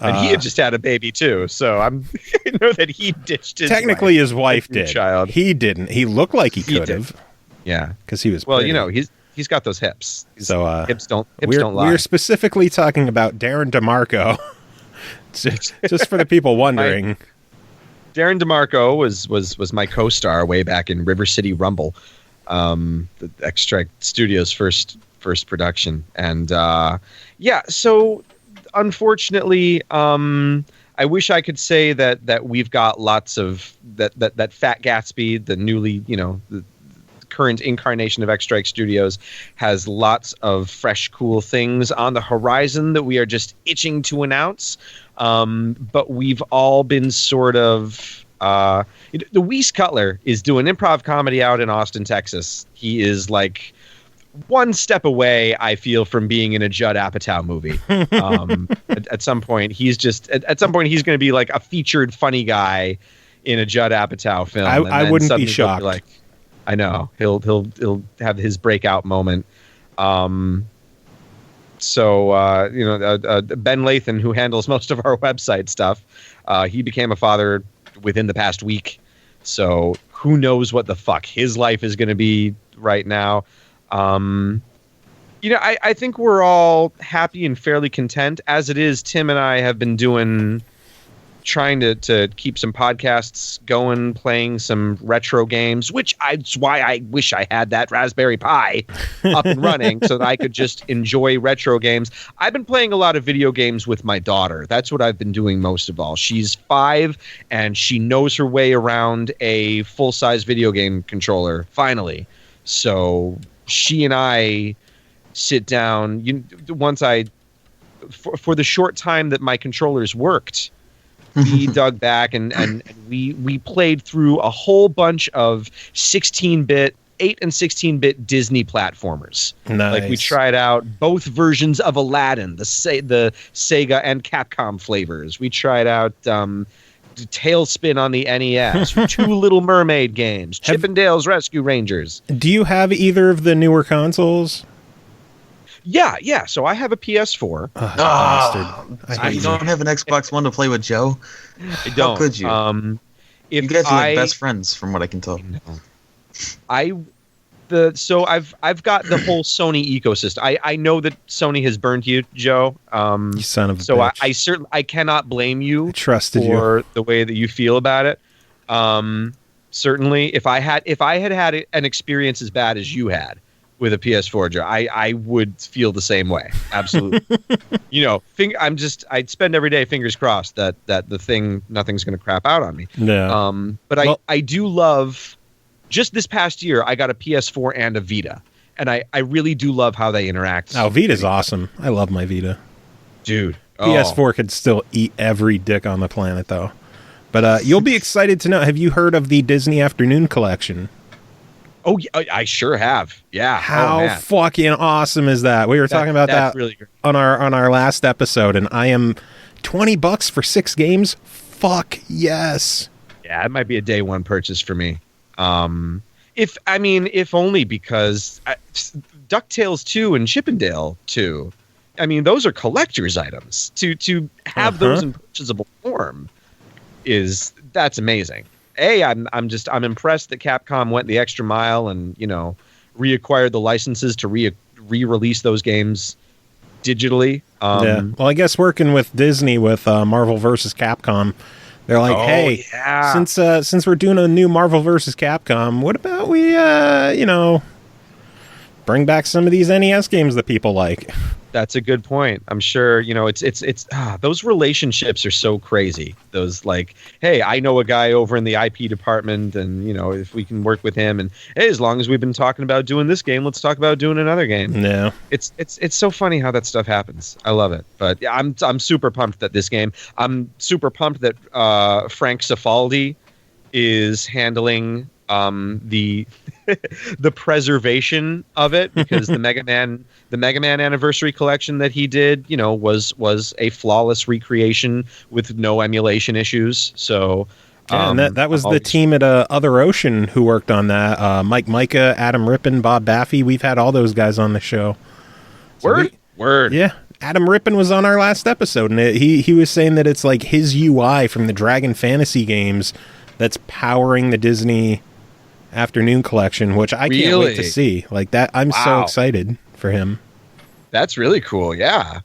And he had just had a baby too, so I know that he ditched his technically his wife did. Child. He didn't. He looked like he could have. Yeah, because he was. Well, pretty. he's got those hips. So hips don't lie. We're specifically talking about Darren DeMarco. just for the people wondering. Darren DeMarco was my co-star way back in River City Rumble, the X Strike Studios' first production, and so unfortunately, I wish I could say that we've got lots of that Fat Gatsby, the newly the current incarnation of X Strike Studios, has lots of fresh, cool things on the horizon that we are just itching to announce. But we've all been sort of the Weiss Cutler is doing improv comedy out in Austin, Texas. He is like one step away, I feel, from being in a Judd Apatow movie. At some point, he's going to be like a featured funny guy in a Judd Apatow film. I wouldn't be shocked. I know he'll have his breakout moment. Ben Lathan, who handles most of our website stuff, he became a father within the past week. So who knows what the fuck his life is going to be right now. I think we're all happy and fairly content as it is. Tim and I have been trying to keep some podcasts going, playing some retro games, that's why I wish I had that Raspberry Pi up and running so that I could just enjoy retro games. I've been playing a lot of video games with my daughter. That's what I've been doing most of all. She's 5 and she knows her way around a full-size video game controller, finally. So she and I sit down. For the short time that my controllers worked, we dug back and we played through a whole bunch of 16-bit, 8 and 16-bit Disney platformers. Nice. Like we tried out both versions of Aladdin, the Sega and Capcom flavors. We tried out Tailspin on the NES, 2 Little Mermaid games, Chip and Dale's Rescue Rangers. Do you have either of the newer consoles? Yeah. So I have a PS4. You don't have an Xbox One to play with Joe? I don't. How could you? You guys are like best friends, from what I can tell. I've got the whole Sony ecosystem. I know that Sony has burned you, Joe. You son of a so bitch. I cannot blame you for the way that you feel about it. Certainly, if I had an experience as bad as you had, with a PS4. I would feel the same way. Absolutely. I'd spend every day fingers crossed that nothing's going to crap out on me. Yeah. But I do love, just this past year, I got a PS4 and a Vita. And I really do love how they interact. Oh, Vita's awesome. I love my Vita. Dude. PS4 could still eat every dick on the planet, though. But you'll be excited to know. Have you heard of the Disney Afternoon Collection? Oh, I sure have. Yeah. How fucking awesome is that? We were talking about that really on our last episode, and I am $20 for 6 games. Fuck yes. Yeah, it might be a day one purchase for me. If only because DuckTales 2 and Chippendale 2, I mean, those are collector's items. To have those in purchasable form that's amazing. I'm impressed that Capcom went the extra mile and, reacquired the licenses to re-release those games digitally. Yeah. Well, I guess working with Disney with Marvel vs. Capcom, they're like, since we're doing a new Marvel vs. Capcom, what about we, bring back some of these NES games that people like? That's a good point. I'm sure, it's those relationships are so crazy. Those hey, I know a guy over in the IP department, and if we can work with him, and hey, as long as we've been talking about doing this game, let's talk about doing another game. Yeah. It's so funny how that stuff happens. I love it. But yeah, I'm super pumped that this game. I'm super pumped that Frank Cifaldi is handling the the preservation of it, because the Mega Man Anniversary Collection that he did, was a flawless recreation with no emulation issues. So and that was the team at Other Ocean who worked on that. Mike Micah, Adam Rippon, Bob Baffy. We've had all those guys on the show. Word. Yeah. Adam Rippon was on our last episode, and he was saying that it's like his UI from the Dragon Fantasy games that's powering the Disney Afternoon Collection, which I can't wait to see. Like that, I'm so excited for him. That's really cool. Yeah.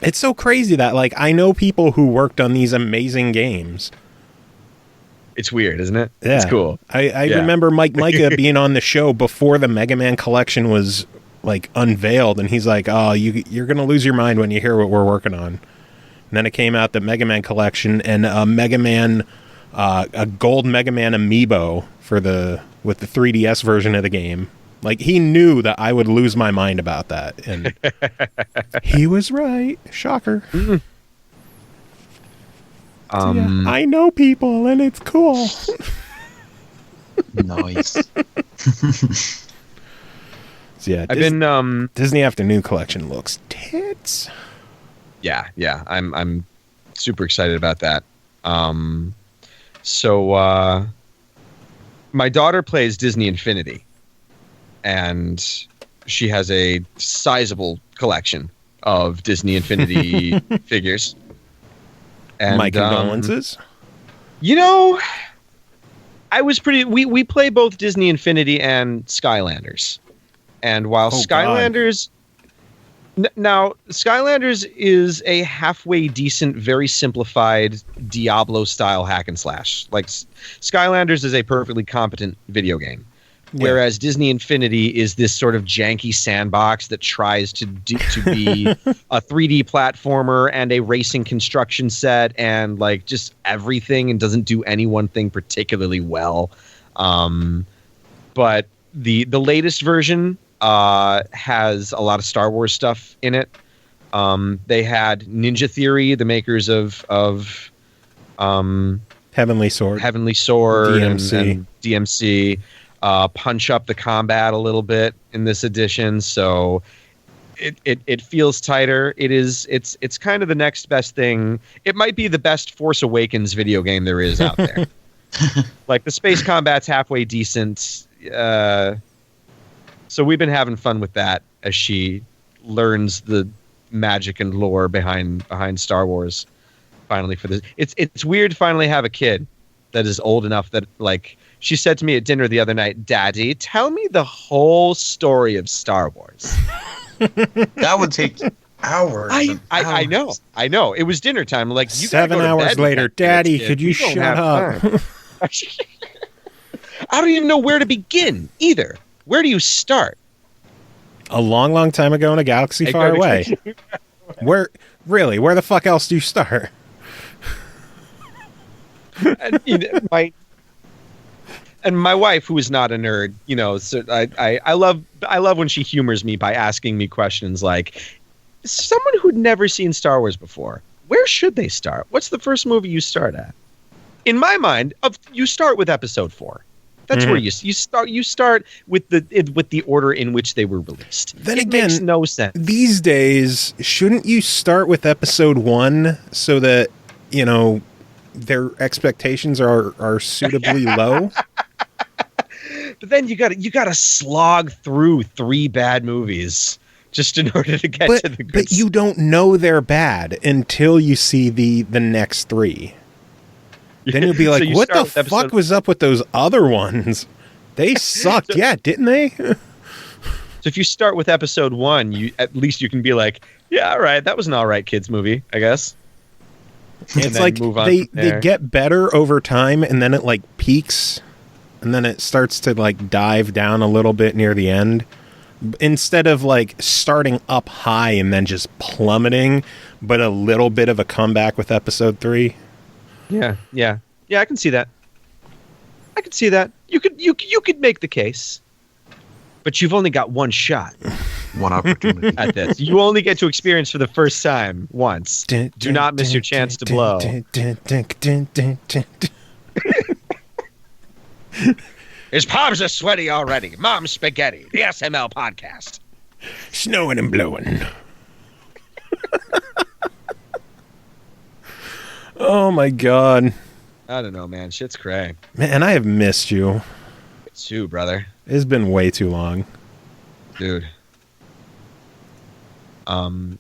It's so crazy that I know people who worked on these amazing games. It's weird, isn't it? Yeah. It's cool. I remember Mike Micah being on the show before the Mega Man Collection was unveiled, and he's like, "Oh, you're gonna lose your mind when you hear what we're working on." And then it came out, the Mega Man Collection, and a Mega Man, a gold Mega Man amiibo with the 3DS version of the game. He knew that I would lose my mind about that, and he was right. Shocker. Mm-hmm. So, yeah, I know people, and it's cool. Nice. So yeah, I've been Disney Afternoon Collection looks tits. Yeah, I'm super excited about that. So my daughter plays Disney Infinity, and she has a sizable collection of Disney Infinity figures. And, my condolences. I was we play both Disney Infinity and Skylanders. And while Skylanders... Now, Skylanders is a halfway decent, very simplified Diablo-style hack and slash. Skylanders is a perfectly competent video game. Yeah. Whereas Disney Infinity is this sort of janky sandbox that tries to be a 3D platformer and a racing construction set and just everything, and doesn't do any one thing particularly well. But the latest version has a lot of Star Wars stuff in it. They had Ninja Theory, the makers of Heavenly Sword, DMC. And DMC. Punch up the combat a little bit in this edition, so it feels tighter. It's kind of the next best thing. It might be the best Force Awakens video game there is out there. The space combat's halfway decent. So we've been having fun with that as she learns the magic and lore behind Star Wars. Finally, for this, it's weird to finally have a kid that is old enough that she said to me at dinner the other night, "Daddy, tell me the whole story of Star Wars." That would take hours. I know. It was dinner time. You 7 hours later, "Daddy, could you shut up?" I don't even know where to begin either. Where do you start? A long, long time ago in a galaxy far away. Where the fuck else do you start? And my wife, who is not a nerd, so I love when she humors me by asking me questions like, someone who'd never seen Star Wars before, where should they start? What's the first movie you start at? In my mind, you start with Episode 4. That's where you start. You start with the order in which they were released. Then it again, makes no sense. These days, shouldn't you start with Episode 1 so that their expectations are suitably low? But then you got to slog through 3 bad movies just in order to get to the good. But you don't know they're bad until you see the next 3. Then you'll be like, so what the fuck was up with those other ones? They sucked, didn't they? So if you start with Episode 1, at least you can be like, yeah, all right, that was an all right kids movie, I guess. It's like they get better over time, and then it like peaks, and then it starts to like dive down a little bit near the end. Instead of like starting up high and then just plummeting, but a little bit of a comeback with Episode 3. Yeah, I can see that. You could make the case, but you've only got one shot, one opportunity at this. You only get to experience for the first time once. Do not miss your chance to blow. His palms are sweaty already. Mom's spaghetti. The SML podcast. Snowing and blowing. Oh my god. I don't know, man. Shit's cray. Man, I have missed you. It's you, brother. It's been way too long. Dude.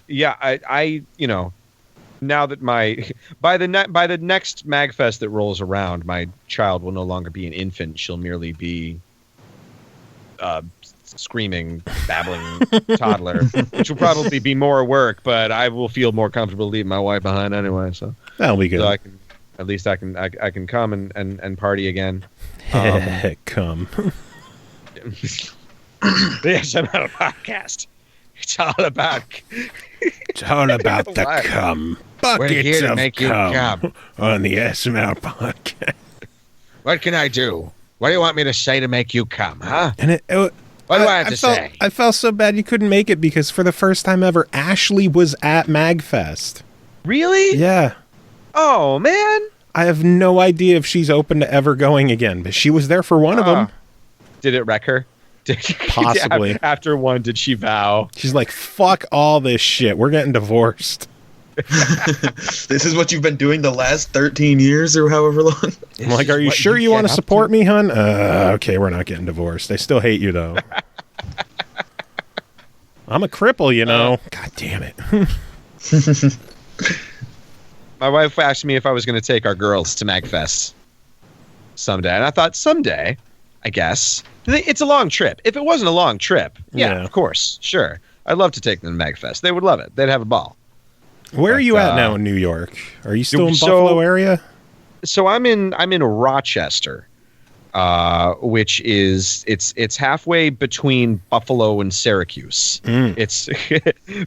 Yeah, I now that by the next MagFest that rolls around, my child will no longer be an infant. She'll merely be screaming, babbling toddler, which will probably be more work, but I will feel more comfortable leaving my wife behind anyway. So that'll be good. So I can come and party again. Come. The SML podcast. It's all about the cum. Buckets of cum on the SML podcast. What can I do? What do you want me to say to make you come, huh? And what do I have to say? I felt so bad you couldn't make it because for the first time ever, Ashley was at MagFest. Really? Yeah. Oh, man. I have no idea if she's open to ever going again, but she was there for one of them. Did it wreck her? Possibly. After one, did she vow? She's like, fuck all this shit. We're getting divorced. This is what you've been doing the last 13 years or however long? I'm like, are you sure you want to support me, hun? Okay, we're not getting divorced. I still hate you, though. I'm a cripple, God damn it. My wife asked me if I was going to take our girls to MagFest someday. And I thought, someday, I guess. It's a long trip. If it wasn't a long trip, yeah, of course, sure. I'd love to take them to MagFest. They would love it. They'd have a ball. Where are you at now in New York? Are you still in Buffalo area? So I'm in Rochester, which is it's halfway between Buffalo and Syracuse. It's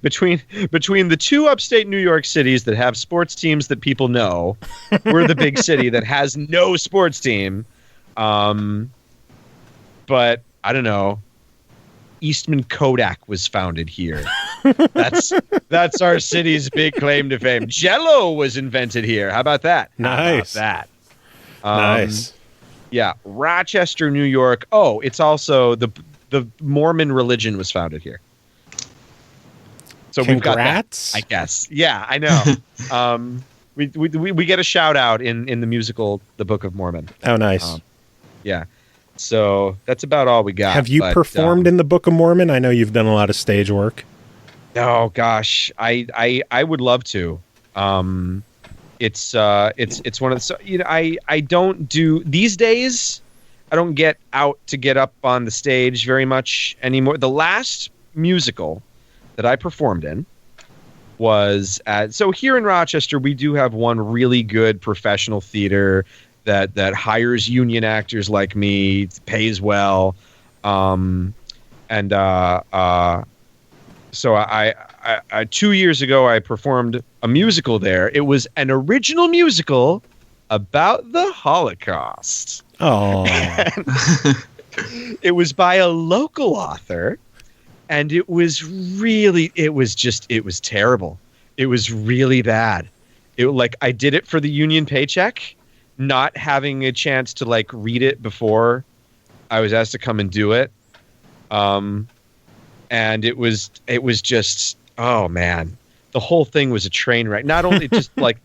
between the two upstate New York cities that have sports teams that people know. We're the big city that has no sports team. But I don't know. Eastman Kodak was founded here. That's our city's big claim to fame. Jell-O was invented here. How about that? Nice. How about that? Nice. Yeah, Rochester, New York. Oh, it's also the Mormon religion was founded here. So Congrats. We've got that, I guess. Yeah, I know. We get a shout out in the musical The Book of Mormon. Oh, nice. Yeah. So that's about all we got. Have you performed in the Book of Mormon? I know you've done a lot of stage work. Oh gosh, I would love to. It's one of the I don't do these days. I don't get out to get up on the stage very much anymore. The last musical that I performed in was so here in Rochester we do have one really good professional theater that hires union actors like me, pays well. And so I 2 years ago I performed a musical there. It was an original musical about the Holocaust. Oh, It was by a local author, and it was terrible. It was really bad. I did it for the union paycheck, not having a chance to like read it before I was asked to come and do it. And it was just, oh man, the whole thing was a train wreck. Not only just like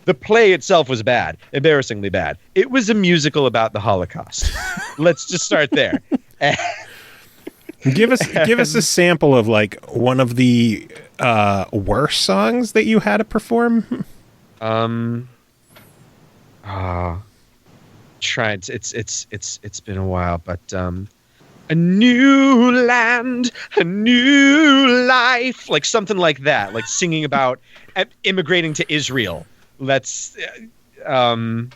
the play itself was bad, embarrassingly bad. It was a musical about the Holocaust. Let's just start there. give us a sample of like one of the worst songs that you had to perform. Try it's been a while, but a new land, a new life, like something like that, like singing about immigrating to Israel. Let's there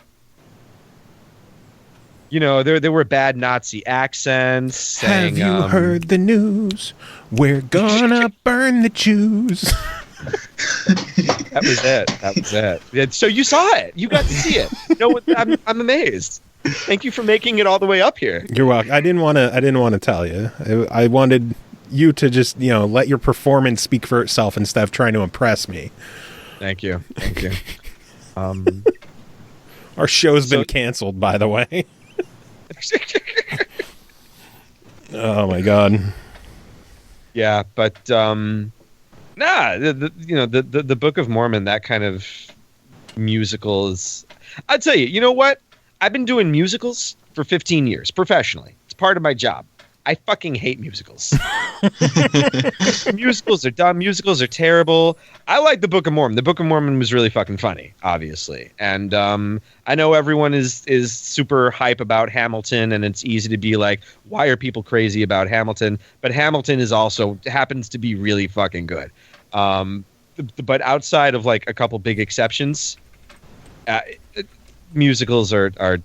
were bad Nazi accents saying, have you heard the news? We're gonna burn the Jews. That was it. Yeah, so you saw it. You got to see it. I'm amazed. Thank you for making it all the way up here. You're welcome. I didn't want to tell you. I wanted you to just, let your performance speak for itself instead of trying to impress me. Thank you. Our show's been canceled, by the way. Oh my god. Yeah, but the Book of Mormon, that kind of musical is. I'll tell you. You know what? I've been doing musicals for 15 years professionally. It's part of my job. I fucking hate musicals. Musicals are dumb. Musicals are terrible. I like the Book of Mormon. The Book of Mormon was really fucking funny, obviously. And I know everyone is super hype about Hamilton, and it's easy to be like, why are people crazy about Hamilton? But Hamilton happens to be really fucking good. But outside of like a couple big exceptions, musicals are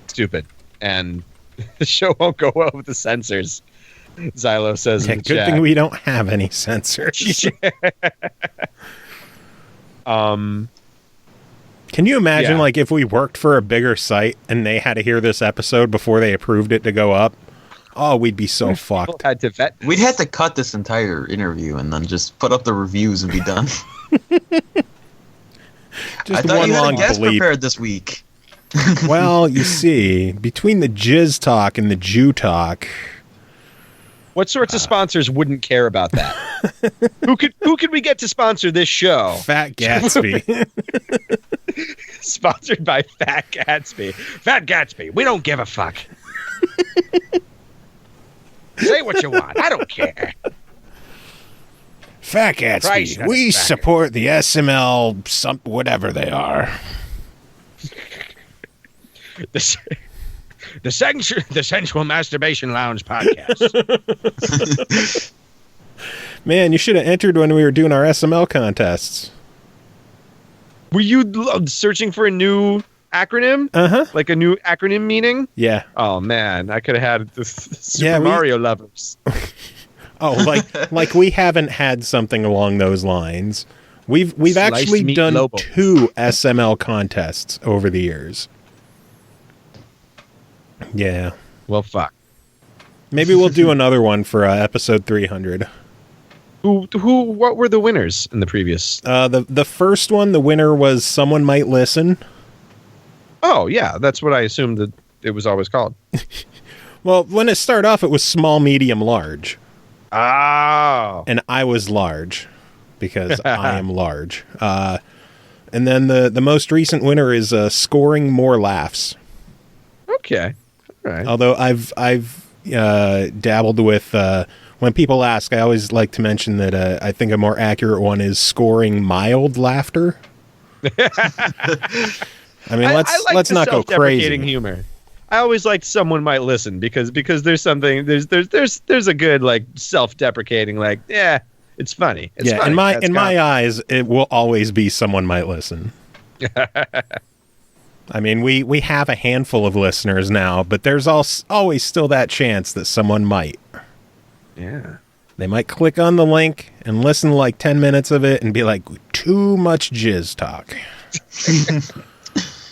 stupid, and the show won't go well with the censors. Xylo says in the good chat. Thing we don't have any censors. Can you imagine like if we worked for a bigger site and they had to hear this episode before they approved it to go up? Oh, we'd be so fucked. We'd have to cut this entire interview and then just put up the reviews and be done. Just I thought one you had long a guest bleep. prepared this week. Well, you see, between the jizz talk and the Jew talk, what sorts of sponsors wouldn't care about that? Who could we get to sponsor this show? Fat Gatsby. Sponsored by Fat Gatsby. Fat Gatsby, we don't give a fuck. Say what you want. I don't care. Fat Gatsby, we support the SML, whatever they are. The Sensual Masturbation Lounge podcast. Man, you should have entered when we were doing our SML contests. Were you searching for a new acronym? Like a new acronym meaning? Yeah. Oh man, I could have had the Super Mario lovers. Oh, like we haven't had something along those lines. We've actually done Lobo. 2 SML contests over the years. Yeah. Well, fuck. Maybe we'll do another one for episode 300. What were the winners in the previous? The first one, the winner was Someone Might Listen. Oh, yeah. That's what I assumed that it was always called. Well, when it started off, it was small, medium, large. Oh. And I was large because I am large. And then the most recent winner is Scoring More Laughs. Okay. All right. Although I've dabbled with when people ask, I always like to mention that I think a more accurate one is Scoring Mild Laughter. I mean, let's not go crazy. Humor. I always liked Someone Might Listen because there's something there's a good like self-deprecating like it's funny. It's funny. In my eyes, it will always be Someone Might Listen. I mean, we have a handful of listeners now, but there's always still that chance that someone might. Yeah. They might click on the link and listen to like 10 minutes of it and be like, too much jizz talk.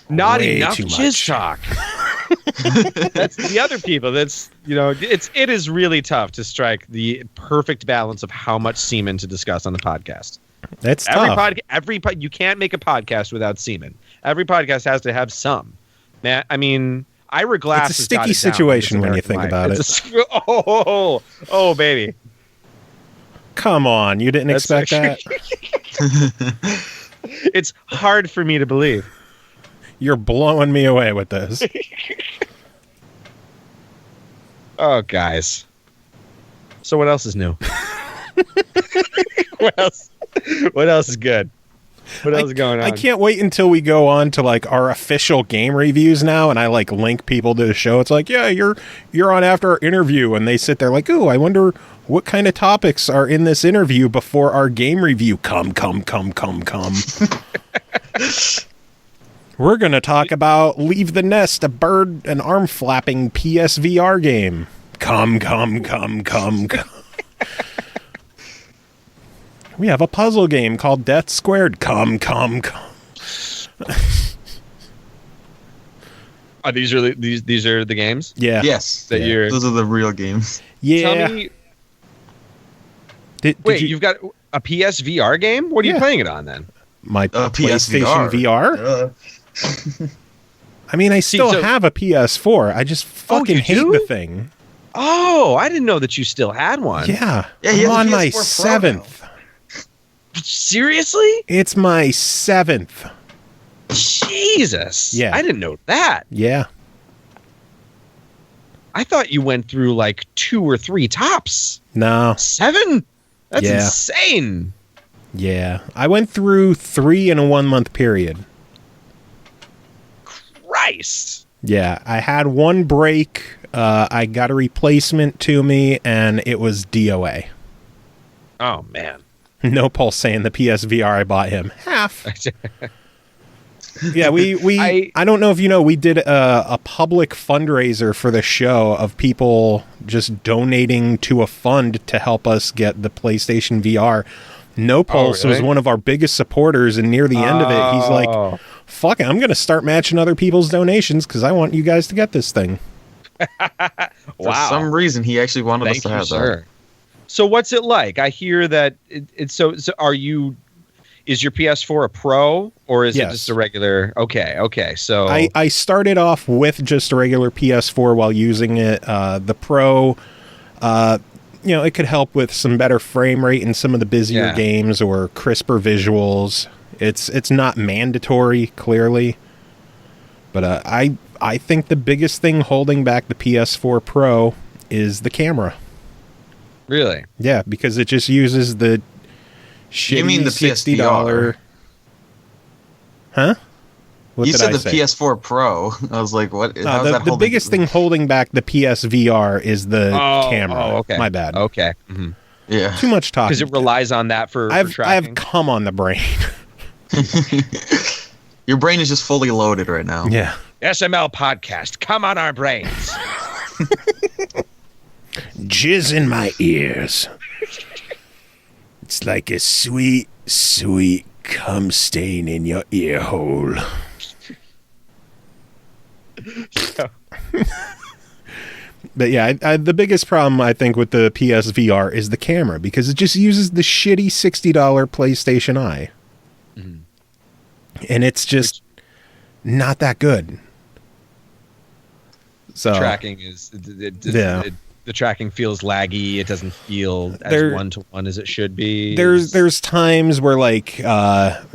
Not Way enough too much. jizz talk. That's the other people. That's, it is really tough to strike the perfect balance of how much semen to discuss on the podcast. That's tough. You can't make a podcast without semen. Every podcast has to have some. Man, I mean, Ira Glass. It's a sticky situation when you think about it. Oh, baby. Come on, you didn't expect that? It's hard for me to believe. You're blowing me away with this. Oh, guys. So what else is new? What else is good? What else is going on? I can't wait until we go on to like our official game reviews now, and I like link people to the show. It's like, yeah, you're on after our interview, and they sit there like, ooh, I wonder what kind of topics are in this interview before our game review. Come. We're gonna talk about Leave the Nest, a bird and arm flapping PSVR game. Come. We have a puzzle game called Death Squared. Come. These are the games? Yeah. Yes. You're. Those are the real games. Yeah. Tell me. Wait, you've got a PSVR game? What are you playing it on then? My PlayStation PSVR. VR? I mean, I still have a PS4. I just fucking hate the thing. Oh, I didn't know that you still had one. Yeah. I'm on my 7th. Seriously? It's my 7th. Jesus. Yeah. I didn't know that. Yeah. I thought you went through like 2 or 3 tops. No. 7? That's insane. Yeah. I went through 3 in a 1-month period. Christ. Yeah. I had one break. I got a replacement to me, and it was DOA. Oh, man. No Pulse saying the PSVR I bought him. Half. Yeah, I don't know if you know, we did a public fundraiser for the show of people just donating to a fund to help us get the PlayStation VR. No Pulse was one of our biggest supporters, and near the end of it, he's like, fuck it, I'm going to start matching other people's donations because I want you guys to get this thing. For some reason, he actually wanted us to have that. So what's it like? I hear that so is your PS4 a Pro or is it just a regular? Okay. So I started off with just a regular PS4 while using it. The Pro, it could help with some better frame rate in some of the busier games or crisper visuals. It's not mandatory, clearly, but I think the biggest thing holding back the PS4 Pro is the camera. Really? Yeah, because it just uses the shitty you mean the $60. PSVR? Huh? What you did said I the say? PS4 Pro. I was like, what? The biggest thing holding back the PSVR is the camera. Oh, okay. My bad. Okay. Mm-hmm. Yeah. Too much talking. Because it relies on that for tracking. I have cum on the brain. Your brain is just fully loaded right now. Yeah. SML podcast. Come on our brains. Jizz in my ears. It's like a sweet, sweet cum stain in your ear hole. But yeah, the biggest problem I think with the PSVR is the camera, because it just uses the shitty $60 PlayStation Eye. Mm-hmm. And it's just not that good. So tracking is the tracking feels laggy. It doesn't feel as one-to-one as it should be. There's times where like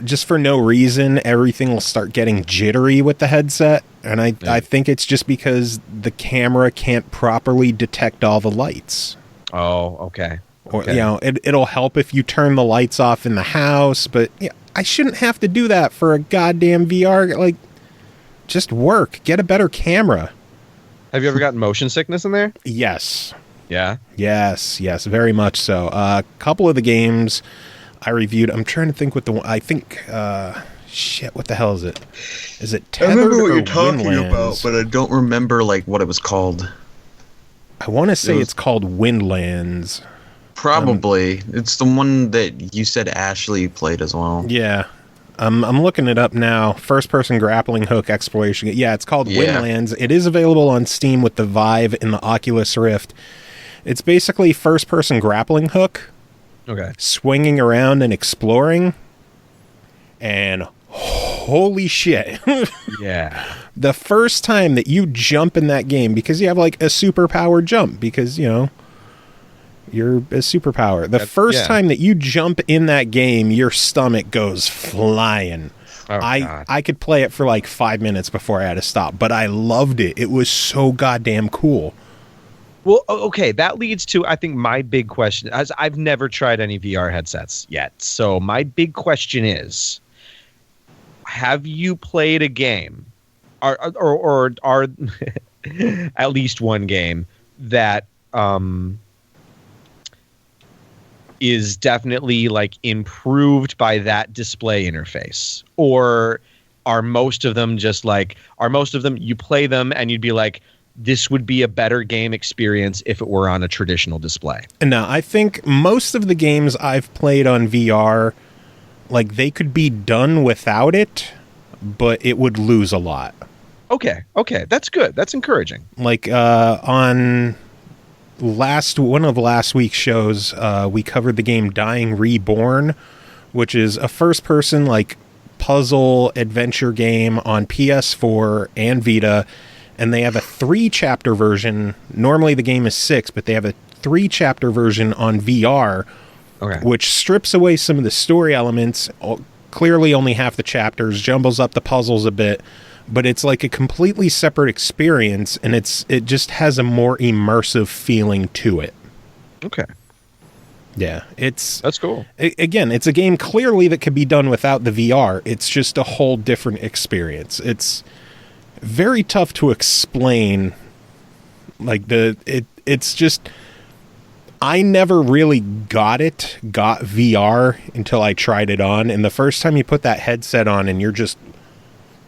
just for no reason everything will start getting jittery with the headset, and I think it's just because the camera can't properly detect all the lights. Oh, okay. Or it'll help if you turn the lights off in the house, but I shouldn't have to do that for a goddamn VR. Like, just work. Get a better camera. Have you ever gotten motion sickness in there? Yes. Yeah? Yes, very much so. A couple of the games I reviewed, I'm trying to think what the one, I think, what the hell is it? Is it Tethered I remember what or you're talking Windlands? about, but I don't remember, like, what it was called. I want to say it's called Windlands. Probably. It's the one that you said Ashley played as well. Yeah. I'm looking it up now. First-person grappling hook exploration. Yeah, it's called Windlands. It is available on Steam with the Vive and the Oculus Rift. It's basically first-person grappling hook. Okay. Swinging around and exploring. And holy shit. Yeah. The first time that you jump in that game, because you have like a superpower jump, because, you know, you're a superpower. The first time that you jump in that game, your stomach goes flying. Oh, I could play it for like 5 minutes before I had to stop, but I loved it. It was so goddamn cool. Well, okay, that leads to, I think, my big question. As I've never tried any VR headsets yet, so my big question is, have you played a game, or at least one game, that is definitely like improved by that display interface? Or are most of them you play them and you'd be like, this would be a better game experience if it were on a traditional display? No, I think most of the games I've played on VR, like, they could be done without it, but it would lose a lot. Okay, that's good. That's encouraging. Like, on one of last week's shows, we covered the game Dying Reborn, which is a first-person, like, puzzle adventure game on PS4 and Vita, and they have a 3-chapter version. Normally the game is 6, but they have a 3-chapter version on VR, which strips away some of the story elements, clearly only half the chapters, jumbles up the puzzles a bit, but it's like a completely separate experience, and it just has a more immersive feeling to it. Okay. Yeah, that's cool. Again, it's a game clearly that could be done without the VR. It's just a whole different experience. It's very tough to explain. Like, it's just, I never really got VR until I tried it on, and the first time you put that headset on and you're just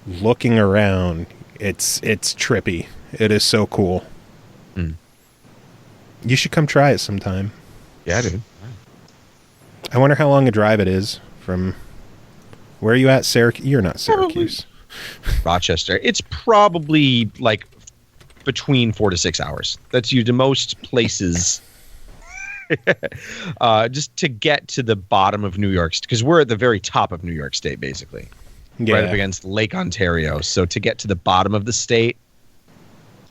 looking around, it's trippy. It is so cool. You should come try it sometime. Yeah, dude. I wonder how long a drive it is from where are you at? Syracuse? You're not Syracuse. Rochester. It's probably like between 4 to 6 hours. That's you to most places. Just to get to the bottom of New York, because we're at the very top of New York State, basically. Yeah. Right up against Lake Ontario. So to get to the bottom of the state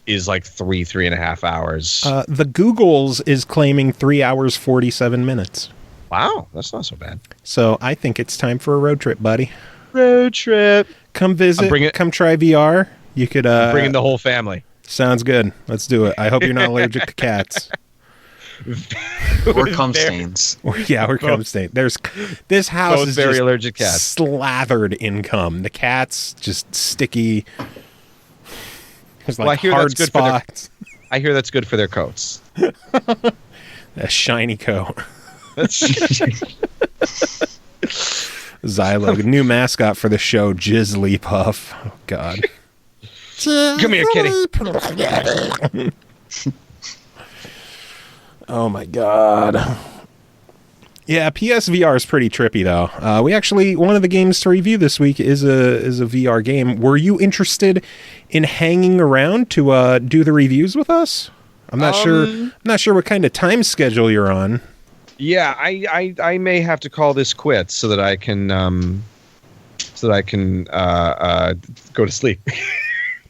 is like 3.5 hours. The Google's is claiming 3 hours, 47 minutes. Wow, that's not so bad. So I think it's time for a road trip, buddy. Road trip. Come visit. Come try VR. You could bring in the whole family. Sounds good. Let's do it. I hope you're not allergic to cats. Or cum stains. Or cum stains. This house both is very just allergic cats. Slathered in cum. The cat's just sticky. There's like I hear hard that's good spots. I hear that's good for their coats. A shiny coat. Xylo, new mascot for the show, Jizzly Puff. Oh, God. Come here, kitty. Oh, my God. Yeah, PSVR is pretty trippy, though. We actually, one of the games to review this week is a VR game. Were you interested in hanging around to do the reviews with us? I'm not sure. I'm not sure what kind of time schedule you're on. Yeah, I may have to call this quits so that I can go to sleep.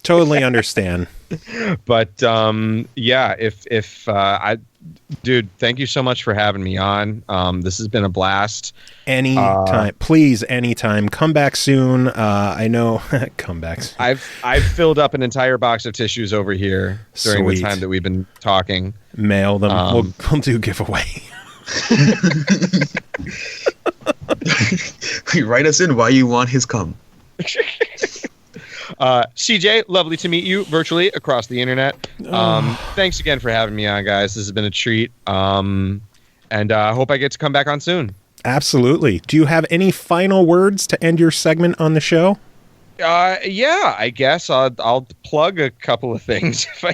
Totally understand. But yeah, if dude, thank you so much for having me on. This has been a blast. Anytime, please, anytime. Come back soon. I know. Come back soon. I've filled up an entire box of tissues over here during the time that we've been talking. Mail them. We'll do giveaway. Write us in why you want his cum. CJ, lovely to meet you virtually across the internet. Thanks again for having me on, guys. This has been a treat. And I hope I get to come back on soon. Absolutely. Do you have any final words to end your segment on the show? Yeah, I guess I'll plug a couple of things if I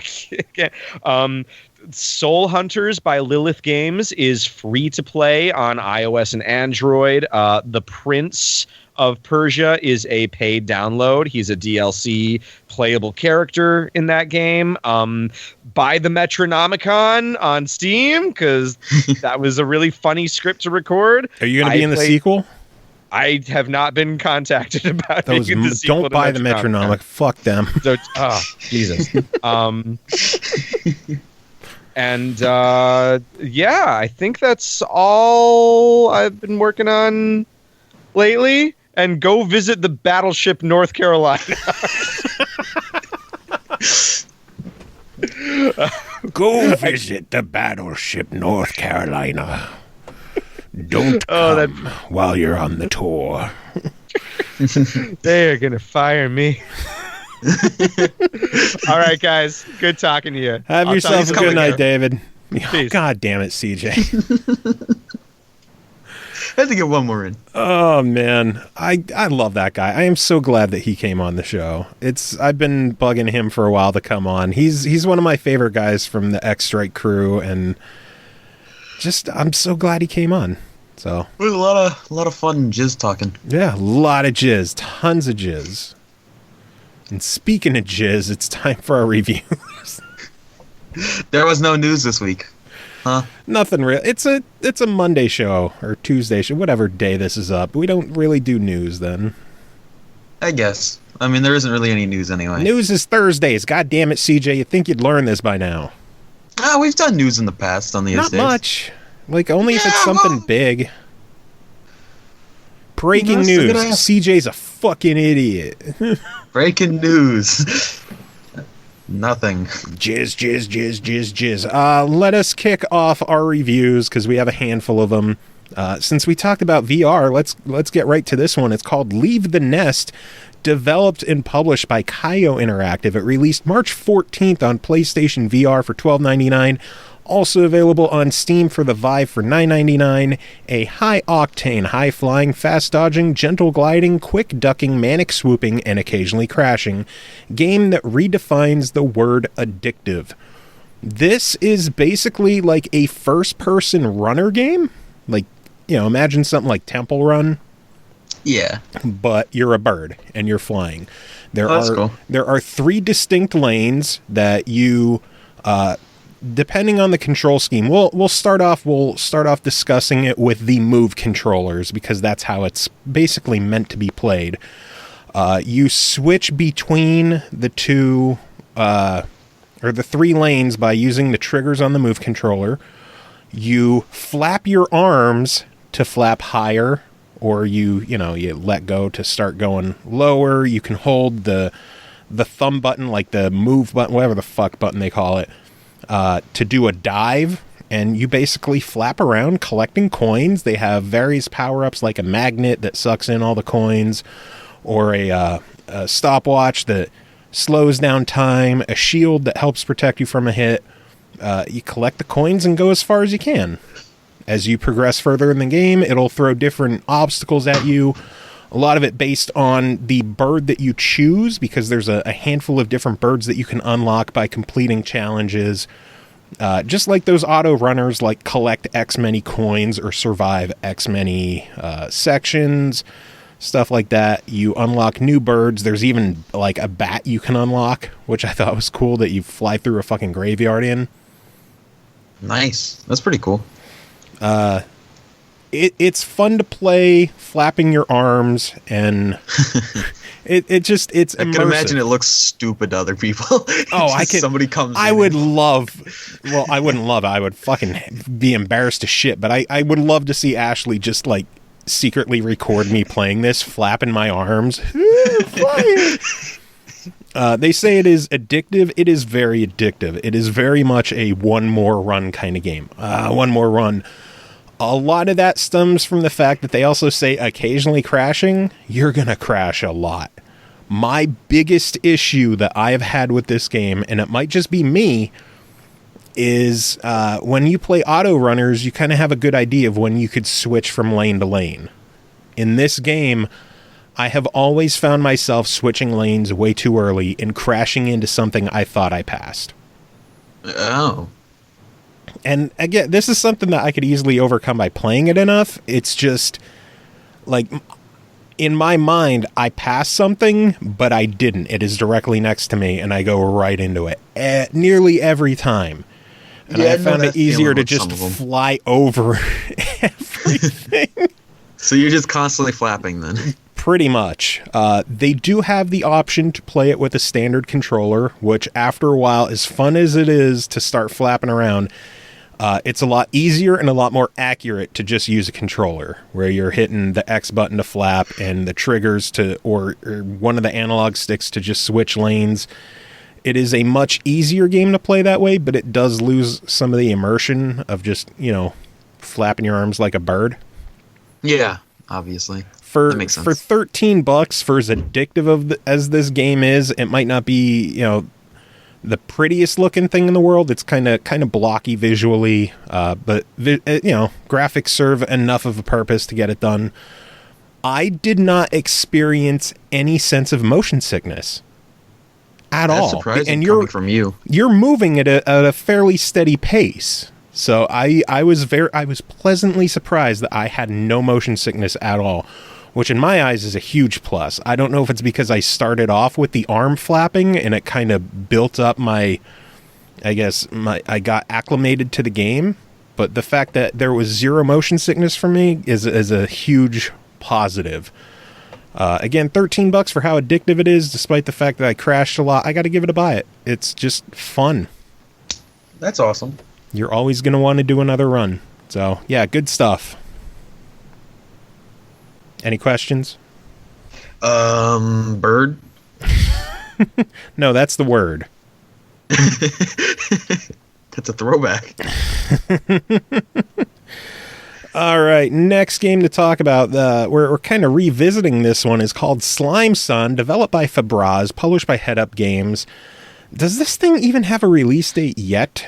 can. Soul Hunters by Lilith Games is free to play on iOS and Android. The Prince of Persia is a paid download. He's a DLC playable character in that game. Buy the Metronomicon on Steam, because that was a really funny script to record. Are you going to be in the sequel? I have not been contacted about those. Don't buy the Metronomic. Fuck them. So, Jesus. And yeah, I think that's all I've been working on lately. And go visit the Battleship North Carolina. Go visit the Battleship North Carolina. Don't come while you're on the tour. They're gonna fire me. All right, guys. Good talking to you. Have yourself a good night, David. Oh, God damn it, CJ. I had to get one more in. Oh man, I love that guy. I am so glad that he came on the show. I've been bugging him for a while to come on. He's one of my favorite guys from the X Strike crew, and just I'm so glad he came on. So it was a lot of fun jizz talking. Yeah, a lot of jizz, tons of jizz. And speaking of jizz, it's time for our reviews. There was no news this week. Huh? Nothing real. It's a Monday show or Tuesday show, whatever day this is up. We don't really do news then. I guess. I mean, there isn't really any news anyway. News is Thursdays. God damn it, CJ. You'd think you'd learn this by now. We've done news in the past on the Not much. Like, only if it's something big. Breaking news. CJ's a fucking idiot. Breaking news. Nothing. Jizz. Let us kick off our reviews, because we have a handful of them. Since we talked about VR, let's get right to this one. It's called Leave the Nest, developed and published by Kaio Interactive. It released March 14th on PlayStation VR for $12.99. Also available on Steam for the Vive for $9.99. A high-octane, high-flying, fast-dodging, gentle gliding, quick ducking, manic swooping, and occasionally crashing game that redefines the word addictive. This is basically like a first-person runner game. Like, imagine something like Temple Run. Yeah. But you're a bird and you're flying. That's cool. There are 3 distinct lanes that you depending on the control scheme. We'll start off discussing it with the Move controllers, because that's how it's basically meant to be played. You switch between the 2 or the 3 lanes by using the triggers on the Move controller. You flap your arms to flap higher, or you let go to start going lower. You can hold the thumb button, like the Move button, whatever the fuck button they call it, to do a dive, and you basically flap around collecting coins. They have various power-ups, like a magnet that sucks in all the coins, or a stopwatch that slows down time, a shield that helps protect you from a hit. You collect the coins and go as far as you can. As you progress further in the game, it'll throw different obstacles at you. A lot of it based on the bird that you choose, because there's a handful of different birds that you can unlock by completing challenges. Just like those auto runners, like collect X many coins or survive X many sections, stuff like that. You unlock new birds. There's even like a bat you can unlock, which I thought was cool, that you fly through a fucking graveyard in. Nice. That's pretty cool. It's fun to play, flapping your arms, and it's immersive. I can imagine it looks stupid to other people. Oh, I can. Somebody comes. I would love. Well, I wouldn't love it. I would fucking be embarrassed to shit. But I would love to see Ashley just like secretly record me playing this, flapping my arms. They say it is addictive. It is very addictive. It is very much a one more run kind of game. One more run. A lot of that stems from the fact that they also say occasionally crashing. You're going to crash a lot. My biggest issue that I've had with this game, and it might just be me, is when you play auto runners, you kind of have a good idea of when you could switch from lane to lane. In this game, I have always found myself switching lanes way too early and crashing into something I thought I passed. Oh. And again, this is something that I could easily overcome by playing it enough. It's just like, in my mind, I passed something, but I didn't. It is directly next to me, and I go right into it nearly every time. And I found it easier to just fly over everything. So you're just constantly flapping then? Pretty much. They do have the option to play it with a standard controller, which after a while, as fun as it is to start flapping around, it's a lot easier and a lot more accurate to just use a controller, where you're hitting the X button to flap and the triggers to, or one of the analog sticks to just switch lanes. It is a much easier game to play that way, but it does lose some of the immersion of just, flapping your arms like a bird. Yeah, obviously. For that makes sense. For $13, for as addictive as this game is, it might not be, the prettiest looking thing in the world. It's kind of blocky visually, but graphics serve enough of a purpose to get it done. I did not experience any sense of motion sickness at all. That's surprising, and coming from you. You're moving at a fairly steady pace. So I was pleasantly surprised that I had no motion sickness at all, which in my eyes is a huge plus. I don't know if it's because I started off with the arm flapping and it kind of built up I got acclimated to the game, but the fact that there was zero motion sickness for me is a huge positive. Again, $13 for how addictive it is, despite the fact that I crashed a lot. I got to give it a buy. It's just fun. That's awesome. You're always going to want to do another run. So, yeah, good stuff. Any questions? Bird? No, that's the word. That's a throwback. All right, next game to talk about. We're kind of revisiting this one. Is called Slime Son, developed by Fabraz, published by Headup Games. Does this thing even have a release date yet?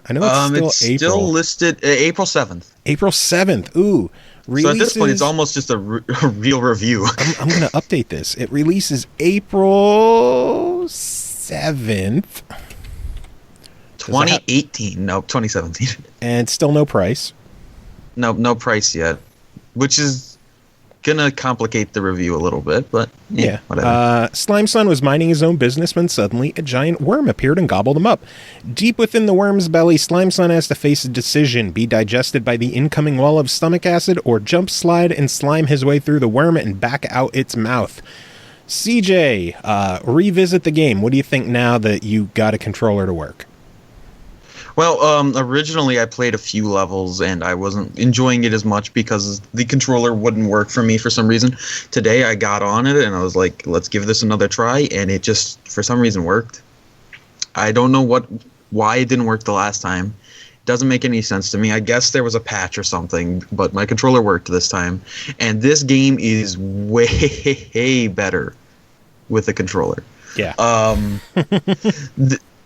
I know it's still April. Still listed April 7th. April 7th. Ooh. So at this point, it's almost just a real review. I'm going to update this. It releases April 7th. 2018. No, 2017. And still no price. No price yet, which is gonna complicate the review a little bit, but yeah, whatever. Slime Son was minding his own business when suddenly a giant worm appeared and gobbled him up. Deep within the worm's belly, Slime Son has to face a decision: be digested by the incoming wall of stomach acid, or jump, slide, and slime his way through the worm and back out its mouth. CJ, revisit the game. What do you think now that you got a controller to work? Well, originally I played a few levels and I wasn't enjoying it as much because the controller wouldn't work for me for some reason. Today I got on it and I was like, let's give this another try, and it just, for some reason, worked. I don't know why it didn't work the last time. It doesn't make any sense to me. I guess there was a patch or something, but my controller worked this time. And this game is way better with a controller. Yeah.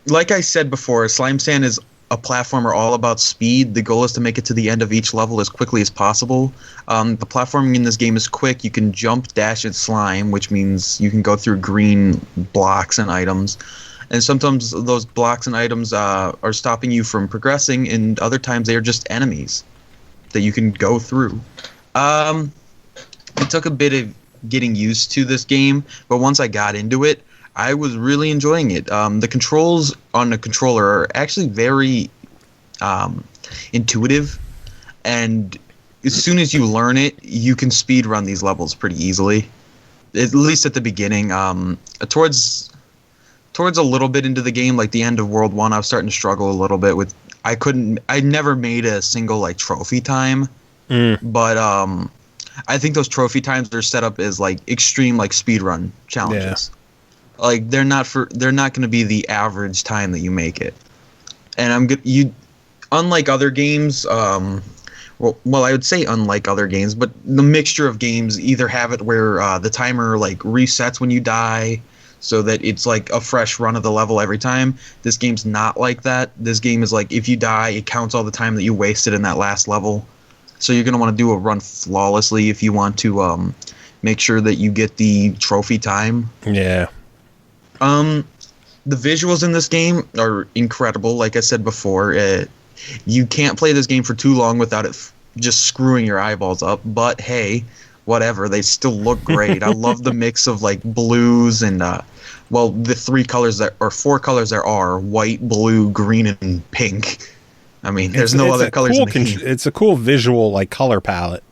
Like I said before, Slime Sand is a platformer all about speed. The goal is to make it to the end of each level as quickly as possible. The platforming in this game is quick. You can jump, dash, and slime, which means you can go through green blocks and items. And sometimes those blocks and items are stopping you from progressing, and other times they are just enemies that you can go through. It took a bit of getting used to this game, but once I got into it, I was really enjoying it. The controls on the controller are actually very intuitive, and as soon as you learn it, you can speed run these levels pretty easily. At least at the beginning. Towards a little bit into the game, like the end of World 1, I was starting to struggle a little bit with. I never made a single trophy time, but I think those trophy times are set up as extreme speed run challenges. Yeah. They're not going to be the average time that you make it. And unlike other games, I would say unlike other games, but the mixture of games either have it where the timer resets when you die, so that it's a fresh run of the level every time. This game's not like that. This game is if you die, it counts all the time that you wasted in that last level. So you're going to want to do a run flawlessly if you want to make sure that you get the trophy time. Yeah. The visuals in this game are incredible. Like I said before, you can't play this game for too long without it just screwing your eyeballs up. But hey, whatever, they still look great. I love the mix of like blues and well, the 4 colors there are white, blue, green, and pink. I mean, there's no other colors in the game. It's a cool visual like color palette.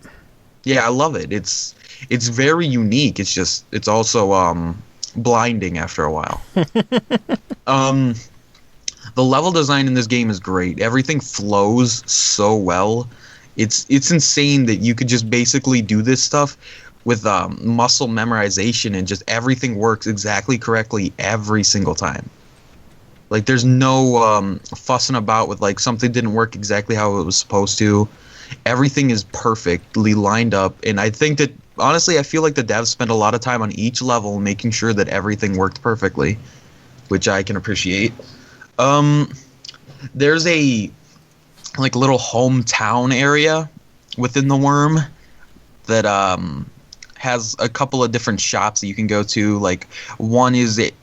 Yeah, I love it. It's very unique. It's also blinding after a while. The level design in this game is great. Everything flows so well. It's insane that you could just basically do this stuff with muscle memorization and just everything works exactly correctly every single time. Like there's no fussing about with like something didn't work exactly how it was supposed to. Everything is perfectly lined up, and I think that honestly I feel like the devs spent a lot of time on each level making sure that everything worked perfectly, which I can appreciate. There's a like little hometown area within the worm that has a couple of different shops that you can go to. Like one is it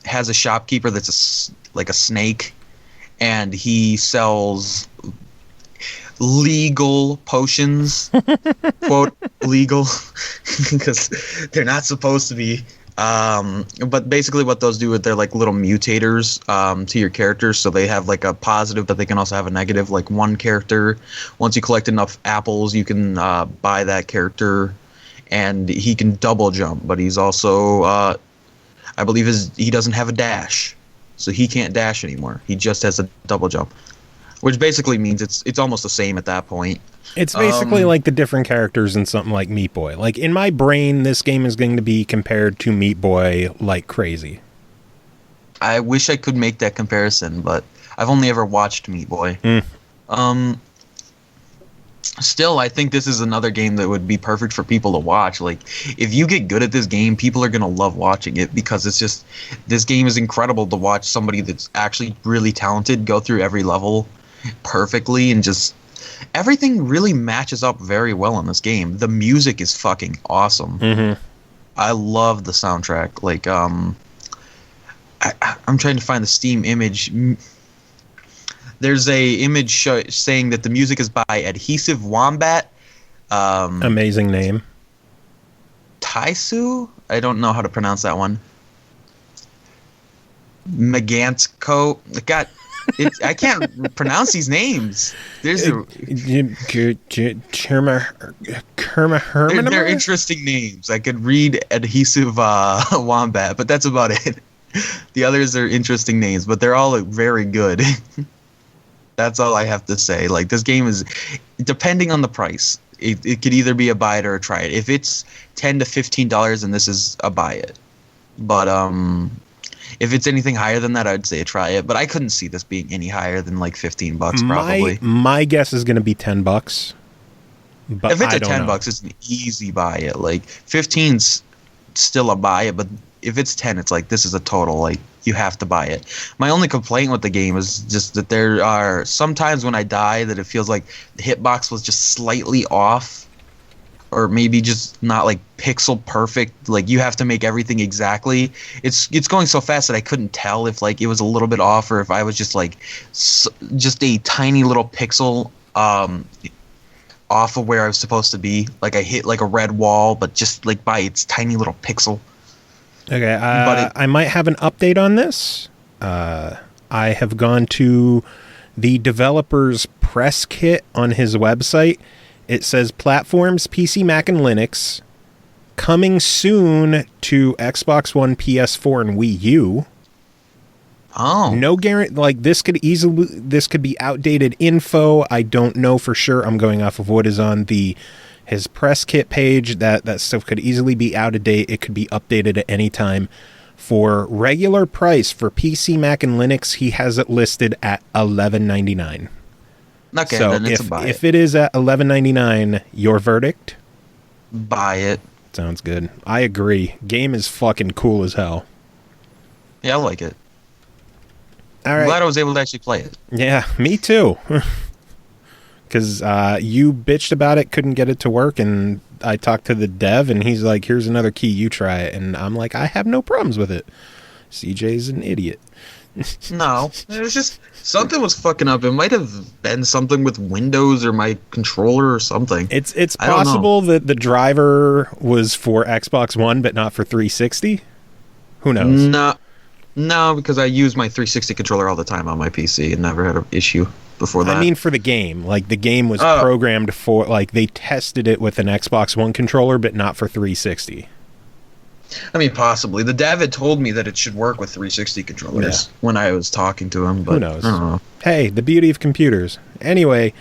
has a shopkeeper that's like a snake, and he sells legal potions, quote legal, because they're not supposed to be. But basically what those do is they're like little mutators to your characters, so they have like a positive, but they can also have a negative. Like one character, once you collect enough apples, you can buy that character, and he can double jump, but he's also I believe he doesn't have a dash, so he can't dash anymore. He just has a double jump, which basically means it's almost the same at that point. It's basically like the different characters in something like Meat Boy. Like in my brain, this game is going to be compared to Meat Boy like crazy. I wish I could make that comparison, but I've only ever watched Meat Boy. Still, I think this is another game that would be perfect for people to watch. Like, if you get good at this game, people are going to love watching it, because it's just, this game is incredible to watch somebody that's actually really talented go through every level perfectly, and just everything really matches up very well in this game. The music is fucking awesome. I love the soundtrack. Like, I'm trying to find the Steam image. There's a image saying that the music is by Adhesive Wombat. Amazing name. Taisu? I don't know how to pronounce that one. Megantco. God, I can't pronounce these names. There's they're interesting names. I could read Adhesive Wombat, but that's about it. The others are interesting names, but they're all very good. That's all I have to say. Like, this game is, depending on the price, it could either be a buy it or a try it. If it's $10 to $15, then this is a buy it. But if it's anything higher than that, I'd say a try it. But I couldn't see this being any higher than like $15 probably. My guess is going to be $10. But if it's $10, it's an easy buy it. Like 15's still a buy it, but if it's 10, it's like, this is a total, like, you have to buy it. My only complaint with the game is just that there are sometimes when I die that it feels like the hitbox was just slightly off, or maybe just not like pixel perfect. Like, you have to make everything exactly. It's going so fast that I couldn't tell if like it was a little bit off, or if I was just like just a tiny little pixel off of where I was supposed to be. Like, I hit like a red wall, but just like by its tiny little pixel. Okay, I might have an update on this. I have gone to the developer's press kit on his website. It says platforms, PC, Mac, and Linux, coming soon to Xbox One, PS4, and Wii U. Oh. No guarantee. Like, this could be outdated info. I don't know for sure. I'm going off of what is on his press kit page. That stuff could easily be out of date. It could be updated at any time. For regular price for PC, Mac, and Linux, he has it listed at $11.99. Okay, so then it's a buy it. If it is at $11.99, your verdict? Buy it. Sounds good. I agree. Game is fucking cool as hell. Yeah, I like it. All right. I'm glad I was able to actually play it. Yeah, me too. Because you bitched about it, couldn't get it to work, and I talked to the dev, and he's like, here's another key, you try it. And I'm like, I have no problems with it. CJ's an idiot. No, it was just something was fucking up. It might have been something with Windows or my controller or something. It's possible that the driver was for Xbox One but not for 360. Who knows? No, because I use my 360 controller all the time on my PC and never had an issue before that. I mean, for the game, like the game was programmed for, like they tested it with an Xbox One controller but not for 360. I mean, possibly. The dev had told me that it should work with 360 controllers when I was talking to him, but who knows? I don't know. Hey, the beauty of computers. Anyway,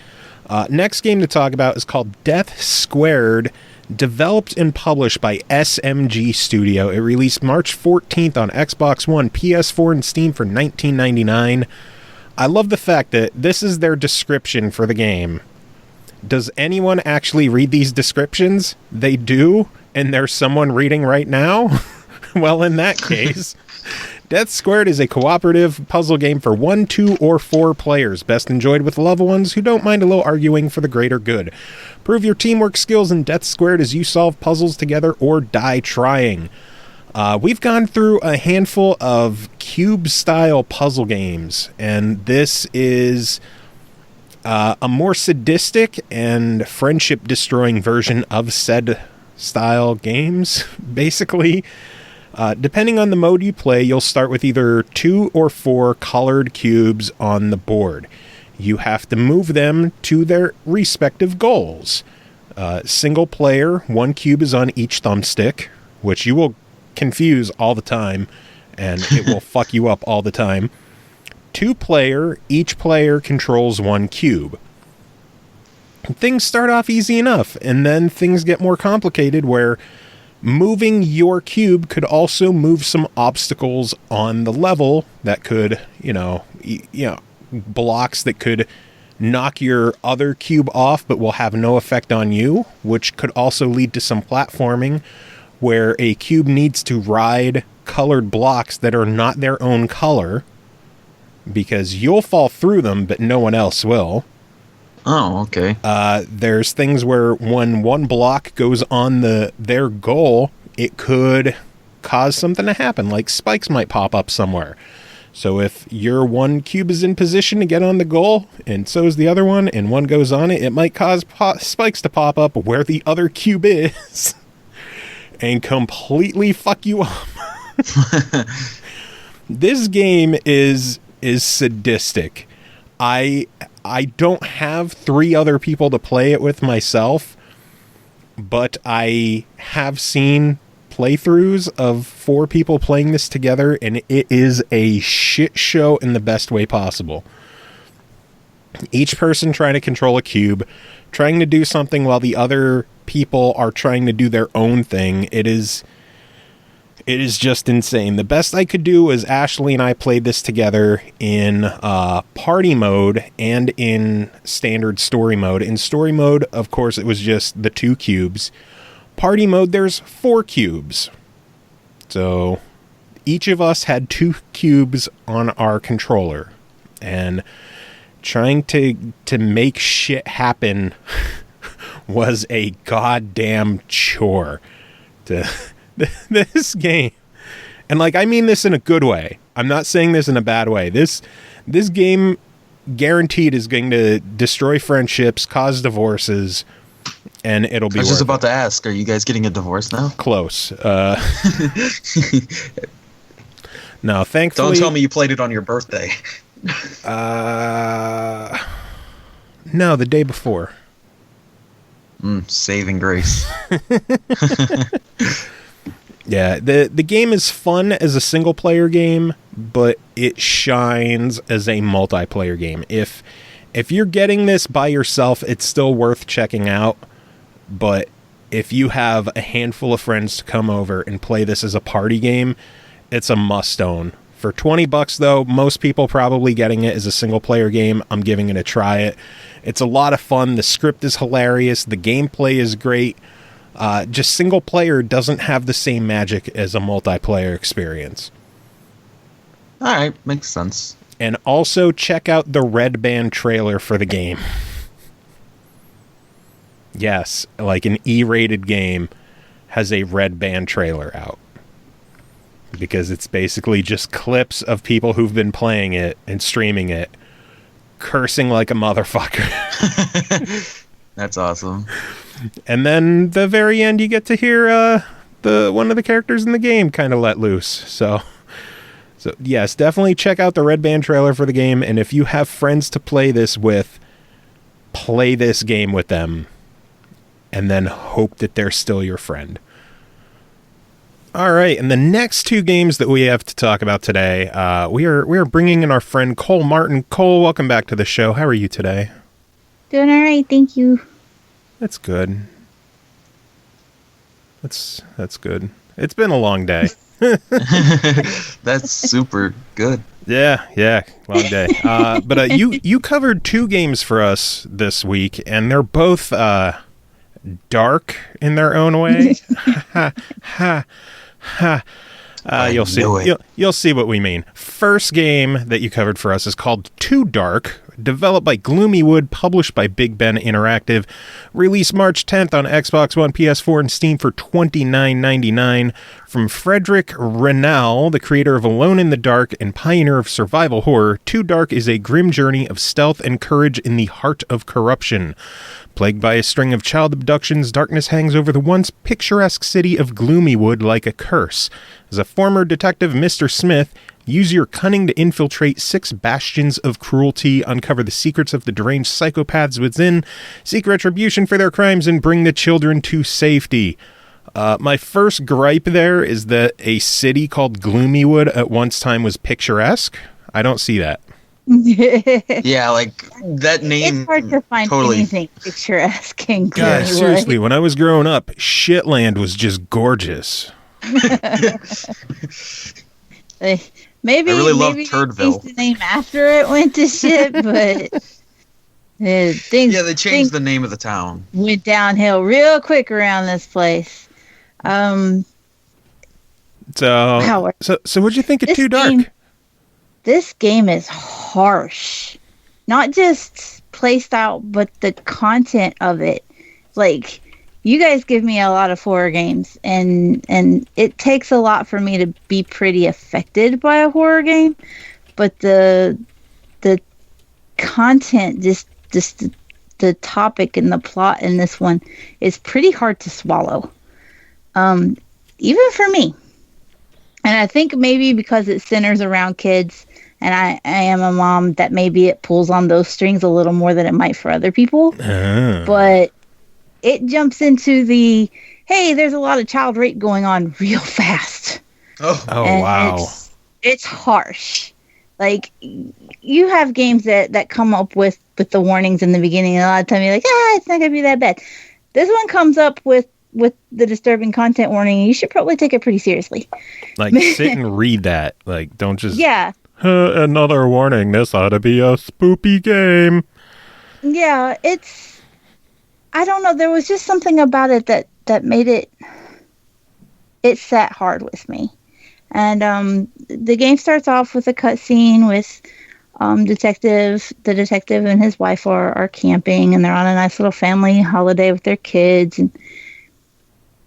next game to talk about is called Death Squared, developed and published by SMG Studio. It released March 14th on Xbox One, PS4, and Steam for $19.99. I love the fact that this is their description for the game. Does anyone actually read these descriptions? They do, and there's someone reading right now? Well, in that case, Death Squared is a cooperative puzzle game for 1, 2, or 4 players, best enjoyed with loved ones who don't mind a little arguing for the greater good. Prove your teamwork skills in Death Squared as you solve puzzles together or die trying. We've gone through a handful of cube-style puzzle games, and this is a more sadistic and friendship-destroying version of said style games, basically. Depending on the mode you play, you'll start with either 2 or 4 colored cubes on the board. You have to move them to their respective goals. Single player, 1 cube is on each thumbstick, which you will confuse all the time, and it will fuck you up all the time. 2 player, each player controls 1 cube. Things start off easy enough, and then things get more complicated where moving your cube could also move some obstacles on the level that could, blocks that could knock your other cube off but will have no effect on you, which could also lead to some platforming where a cube needs to ride colored blocks that are not their own color because you'll fall through them but no one else will. Oh, okay. There's things where when one block goes on their goal, it could cause something to happen, like spikes might pop up somewhere. So if your 1 cube is in position to get on the goal, and so is the other one, and one goes on it, it might cause spikes to pop up where the other cube is and completely fuck you up. This game is sadistic. I don't have 3 other people to play it with myself, but I have seen playthroughs of 4 people playing this together, and it is a shit show in the best way possible. Each person trying to control a cube, trying to do something while the other people are trying to do their own thing. It is just insane. The best I could do is Ashley and I played this together in party mode and in standard story mode. In story mode, of course, it was just the 2 cubes. Party mode, there's 4 cubes. So each of us had 2 cubes on our controller. And trying to make shit happen was a goddamn chore. This game, and I mean this in a good way. I'm not saying this in a bad way. This game guaranteed is going to destroy friendships, cause divorces, and it'll be. I was just about to ask, are you guys getting a divorce now? Close. No, thankfully. Don't tell me you played it on your birthday. No, the day before. Saving grace. Yeah, the game is fun as a single player game, but it shines as a multiplayer game. If you're getting this by yourself, it's still worth checking out. But if you have a handful of friends to come over and play this as a party game, it's a must-own. For $20 though, most people probably getting it as a single player game. I'm giving it a try. It's a lot of fun. The script is hilarious. The gameplay is great. Just single player doesn't have the same magic as a multiplayer experience. All right, makes sense. And also check out the Red Band trailer for the game. Yes, like an E-rated game has a Red Band trailer out. because it's basically just clips of people who've been playing it and streaming it, cursing like a motherfucker. That's awesome. And then the very end, you get to hear the one of the characters in the game kind of let loose. So yes, definitely check out the Red Band trailer for the game. And if you have friends to play this with, play this game with them, and then hope that they're still your friend. All right, and the next two games that we have to talk about today, we are bringing in our friend Cole Martin. Cole, welcome back to the show. How are you today? Doing all right, thank you. That's good. That's good. It's been a long day. That's super good. Yeah, long day. But you covered two games for us this week, and they're both dark in their own way. You'll see. You'll see what we mean. First game that you covered for us is called Too Dark, developed by Gloomywood, published by Big Ben Interactive, released March 10th on Xbox One, PS4, and Steam for $29.99. From Frederick Renal, the creator of Alone in the Dark and pioneer of survival horror, Too Dark is a grim journey of stealth and courage in the heart of corruption. Plagued by a string of child abductions, darkness hangs over the once picturesque city of Gloomywood like a curse. As a former detective, Mr. Smith, use your cunning to infiltrate 6 bastions of cruelty, uncover the secrets of the deranged psychopaths within, seek retribution for their crimes, and bring the children to safety. My first gripe there is that a city called Gloomywood at once time was picturesque. I don't see that. Yeah, like that name. It's hard to find anything picturesque in God, Gloomywood. seriously, when I was growing up, Shitland was just gorgeous. I Maybe really love maybe Turdville. they changed the name after it went to shit, but things. Yeah, they changed the name of the town. Went downhill real quick around this place. So what'd you think of Too Dark? This game is harsh. Not just playstyle, but the content of it. Like, you guys give me a lot of horror games, and it takes a lot for me to be pretty affected by a horror game. But the content, just the topic and the plot in this one is pretty hard to swallow. Even for me. And I think maybe because it centers around kids, and I am a mom, that maybe it pulls on those strings a little more than it might for other people. But it jumps into the, hey, there's a lot of child rape going on real fast. Oh and wow. It's harsh. Like, you have games that come up with the warnings in the beginning, and a lot of time you're like, it's not going to be that bad. This one comes up with the disturbing content warning, you should probably take it pretty seriously. Like, sit and read that. Like, don't just... Yeah. Another warning, this ought to be a spoopy game. Yeah, it's... I don't know, there was just something about it that made it... It sat hard with me. And the game starts off with a cutscene with the detective and his wife are camping, and they're on a nice little family holiday with their kids, and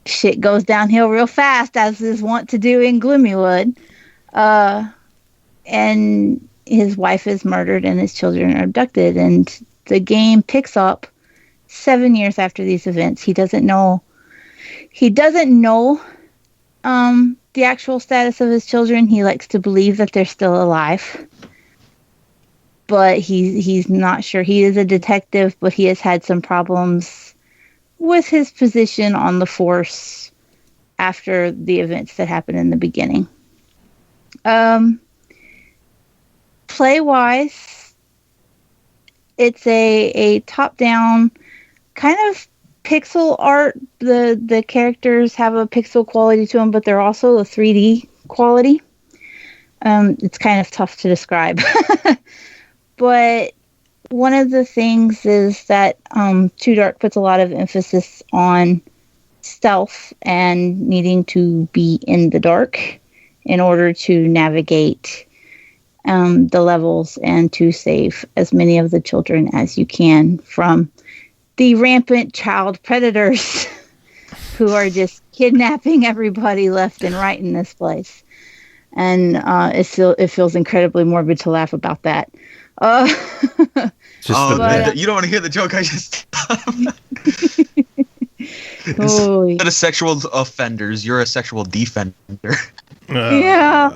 shit goes downhill real fast, as is wont to do in Gloomywood. And his wife is murdered and his children are abducted. And the game picks up 7 years after these events. He doesn't know the actual status of his children. He likes to believe that they're still alive, but he's not sure. He is a detective, but he has had some problems with his position on the force after the events that happened in the beginning. Play-wise, it's a top-down kind of pixel art. The characters have a pixel quality to them, but they're also a 3D quality. It's kind of tough to describe. But one of the things is that Too Dark puts a lot of emphasis on stealth and needing to be in the dark in order to navigate the levels and to save as many of the children as you can from the rampant child predators who are just kidnapping everybody left and right in this place. and it feels incredibly morbid to laugh about that. You don't want to hear the joke I just. Instead of sexual offenders, you're a sexual defender. Yeah.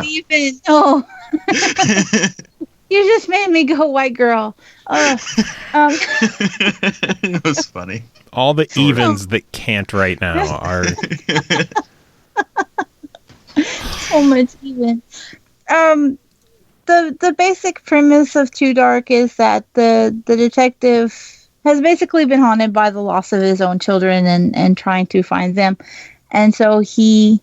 Even no. You just made me go white girl. It was funny. All the evens that can't right now are so much even. The basic premise of Too Dark is that the detective has basically been haunted by the loss of his own children and trying to find them. And so he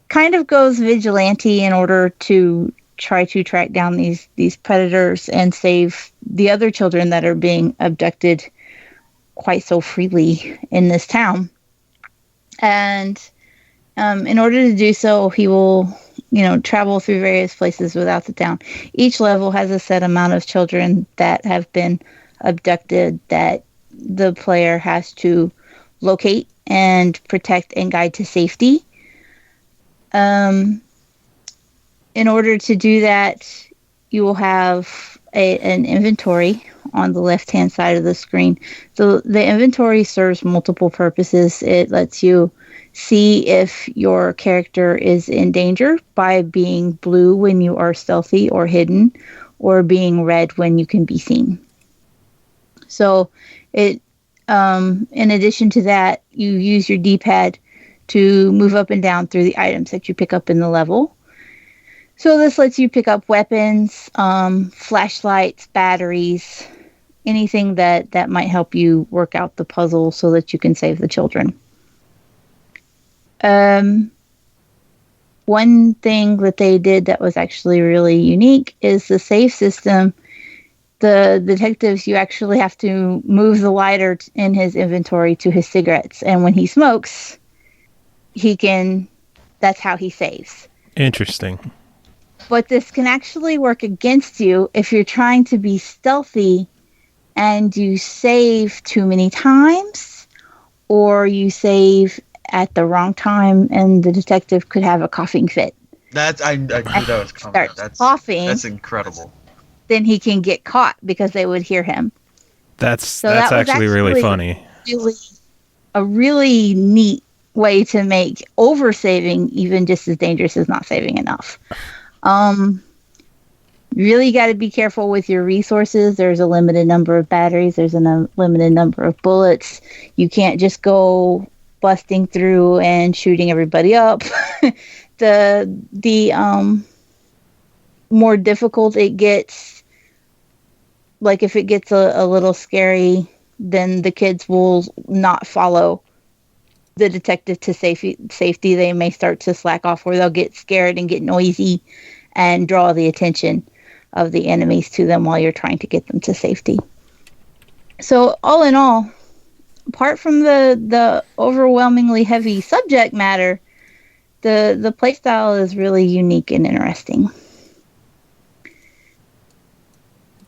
kind of goes vigilante in order to try to track down these predators and save the other children that are being abducted quite so freely in this town. And in order to do so, he will, travel through various places without the town. Each level has a set amount of children that have been abducted that the player has to locate and protect and guide to safety. In order to do that, you will have an inventory on the left-hand side of the screen. So the inventory serves multiple purposes. It lets you see if your character is in danger by being blue when you are stealthy or hidden, or being red when you can be seen. So it, in addition to that, you use your D-pad to move up and down through the items that you pick up in the level. So this lets you pick up weapons, flashlights, batteries, anything that might help you work out the puzzle so that you can save the children. One thing that they did that was actually really unique is the save system. The detectives, you actually have to move the lighter in his inventory to his cigarettes. And when he smokes, that's how he saves. Interesting. But this can actually work against you if you're trying to be stealthy and you save too many times, or you save at the wrong time and the detective could have a coughing fit. I knew that was coming. That's incredible. Then he can get caught because they would hear him. That's actually really funny. A really neat way to make over-saving even just as dangerous as not saving enough. Really got to be careful with your resources. There's a limited number of batteries. There's a limited number of bullets. You can't just go busting through and shooting everybody up. The more difficult it gets, like if it gets a little scary, then the kids will not follow the detective to safety. They may start to slack off, or they'll get scared and get noisy and draw the attention of the enemies to them while you're trying to get them to safety. So all in all, apart from the overwhelmingly heavy subject matter, the playstyle is really unique and interesting.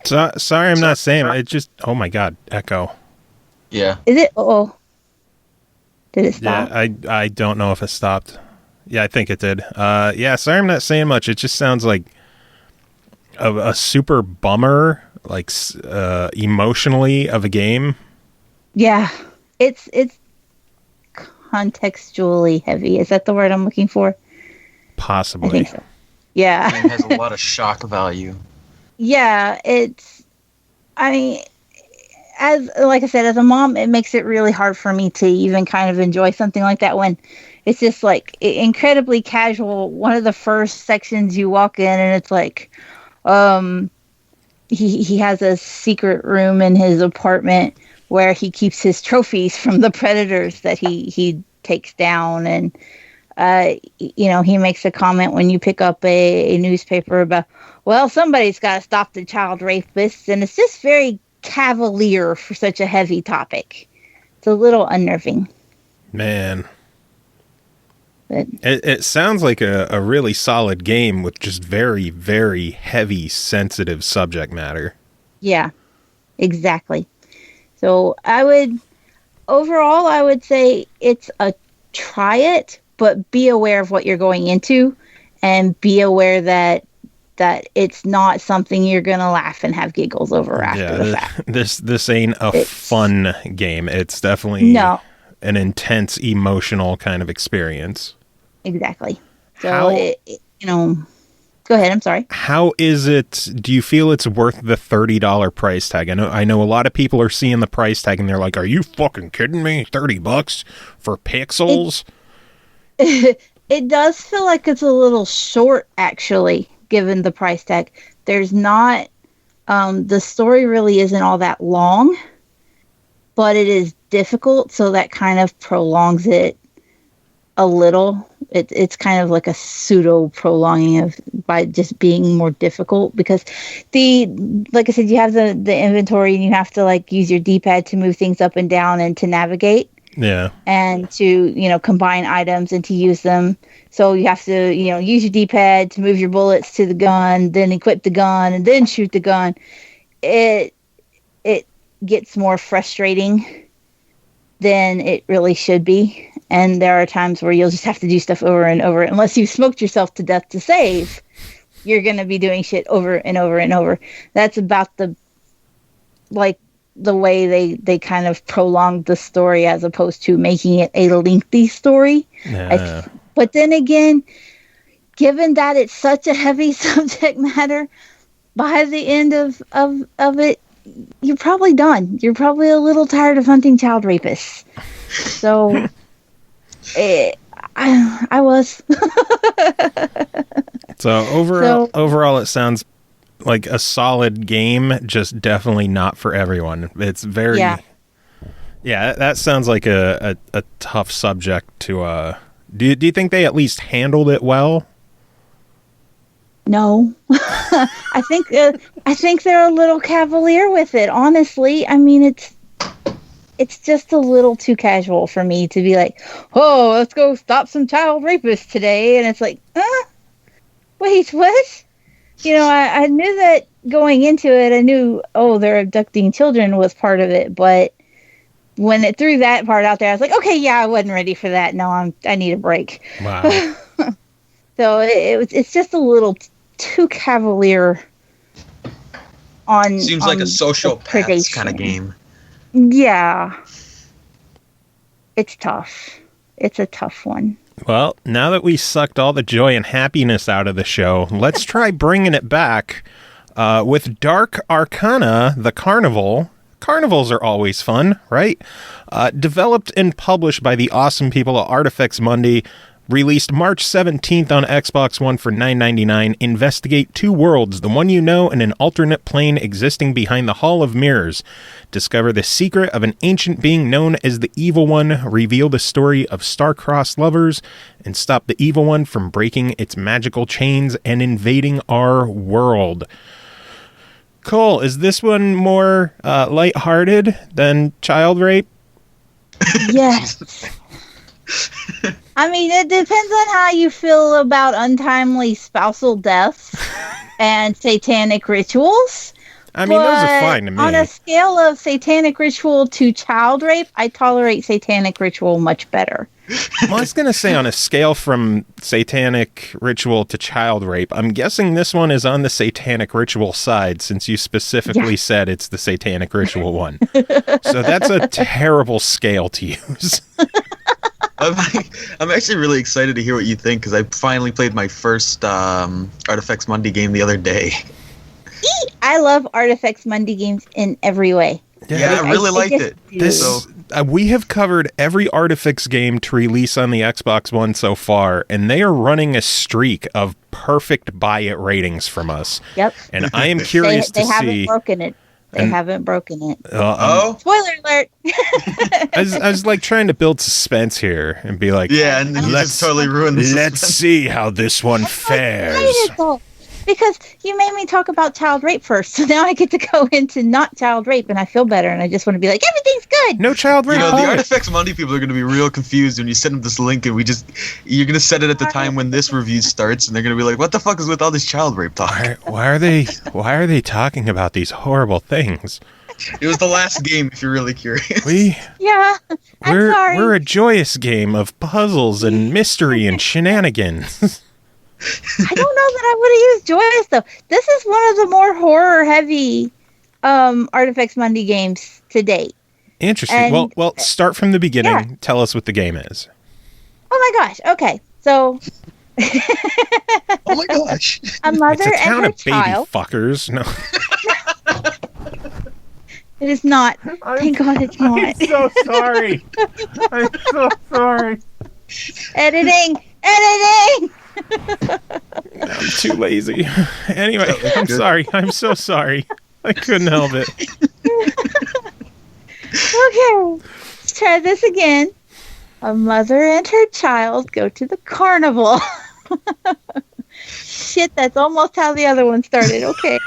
So, sorry, I'm not saying it. Just, oh my god, echo. Yeah. Is it? Oh. Did it stop? Yeah, I don't know if it stopped. Yeah, I think it did. Yeah, sorry, I'm not saying much. It just sounds like a super bummer, like emotionally, of a game. Yeah, it's contextually heavy. Is that the word I'm looking for? Possibly. I think so. Yeah. It has a lot of shock value. Yeah, like I said, as a mom, it makes it really hard for me to even kind of enjoy something like that when it's just like incredibly casual. One of the first sections you walk in and it's like, he has a secret room in his apartment where he keeps his trophies from the predators that he takes down. And, he makes a comment when you pick up a newspaper about, well, somebody's got to stop the child rapists. And it's just very cavalier for such a heavy topic. It's a little unnerving. Man. But it sounds like a really solid game with just very, very heavy, sensitive subject matter. Yeah, exactly. So overall, I would say it's a try it, but be aware of what you're going into, and be aware that it's not something you're gonna laugh and have giggles over after the fact. This ain't a fun game. It's definitely an intense emotional kind of experience. Exactly. So go ahead. I'm sorry. How is it? Do you feel it's worth the $30 price tag? I know a lot of people are seeing the price tag and they're like, "Are you fucking kidding me? $30 for pixels?" It does feel like it's a little short, actually, given the price tag. There's not the story really isn't all that long, but it is difficult, so that kind of prolongs it a little. It's kind of like a pseudo prolonging of by just being more difficult, because like I said, you have the inventory and you have to like use your D-pad to move things up and down and to navigate. Yeah. And to, combine items and to use them. So you have to, use your D-pad to move your bullets to the gun, then equip the gun, and then shoot the gun. It gets more frustrating than it really should be. And there are times where you'll just have to do stuff over and over. Unless you've smoked yourself to death to save, you're going to be doing shit over and over and over. That's about the way they kind of prolonged the story as opposed to making it a lengthy story. Yeah. But then again, given that it's such a heavy subject matter, by the end of it, you're probably done. You're probably a little tired of hunting child rapists. So, I was. So overall, it sounds like a solid game, just definitely not for everyone. It's very, yeah, that sounds like a tough subject to. Do you think they at least handled it well? No, I think they're a little cavalier with it. Honestly, I mean it's just a little too casual for me to be like, "Oh, let's go stop some child rapists today," and it's like, wait, what? I knew that going into it. I knew, they're abducting children was part of it, but when it threw that part out there, I was like, okay, yeah, I wasn't ready for that. No, I need a break. Wow. So it's just a little too cavalier on. Seems like a sociopath kind of game. Yeah, it's tough. It's a tough one. Well, now that we sucked all the joy and happiness out of the show, let's try bringing it back with Dark Arcana, the Carnival. Carnivals are always fun, right? Developed and published by the awesome people at Artifex Mundi. Released March 17th on Xbox One for $9.99. Investigate two worlds, the one you know and an alternate plane existing behind the Hall of Mirrors. Discover the secret of an ancient being known as the Evil One. Reveal the story of star-crossed lovers and stop the Evil One from breaking its magical chains and invading our world. Cole, is this one more lighthearted than child rape? Yes. I mean, it depends on how you feel about untimely spousal deaths and satanic rituals. I mean, those are fine to me. On a scale of satanic ritual to child rape, I tolerate satanic ritual much better. Well, I was going to say on a scale from satanic ritual to child rape, I'm guessing this one is on the satanic ritual side, since you specifically said it's the satanic ritual one. So that's a terrible scale to use. I'm actually really excited to hear what you think, because I finally played my first Artifex Mundi game the other day. I love Artifex Mundi games in every way. Yeah, I really liked it. We have covered every Artifex game to release on the Xbox One so far, and they are running a streak of perfect buy it ratings from us. Yep. And I am curious to see. They haven't broken it. They haven't broken it. Spoiler alert! I was like trying to build suspense here and be like, yeah, and then you just totally ruined the suspense. Let's see how this one fares. Because you made me talk about child rape first, so now I get to go into not child rape, and I feel better, and I just want to be like, everything's good. No child rape. The Artifex Mundi people are going to be real confused when you send them this link, and you're going to set it at the time when this review starts, and they're going to be like, what the fuck is with all this child rape talk? Why are they talking about these horrible things? It was the last game, if you're really curious. Yeah, I'm sorry. We're a joyous game of puzzles and mystery and shenanigans. I don't know that I would have used joyous though. This is one of the more horror-heavy Artifex Mundi games to date. Interesting. And, Well, start from the beginning. Yeah. Tell us what the game is. Oh my gosh. Okay, so Oh my gosh. a mother It's a town and her of baby child. fuckers. No. It is not. Thank God it's not. so sorry. I'm so sorry. Editing. I'm too lazy. Anyway, I'm sorry. I'm so sorry. I couldn't help it. Okay, let's try this again. A mother and her child go to the carnival. Shit, that's almost how the other one started. Okay.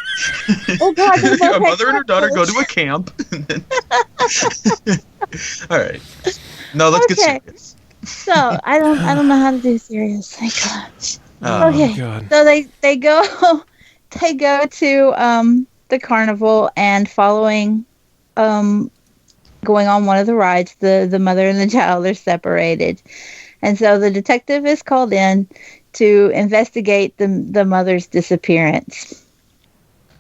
Oh God, A mother and her daughter go to a camp. All right. No, let's get serious. So I don't know how to do serious. Thank God. Okay. God. So they go to the carnival, and following going on one of the rides, the mother and the child are separated. And so the detective is called in to investigate the mother's disappearance.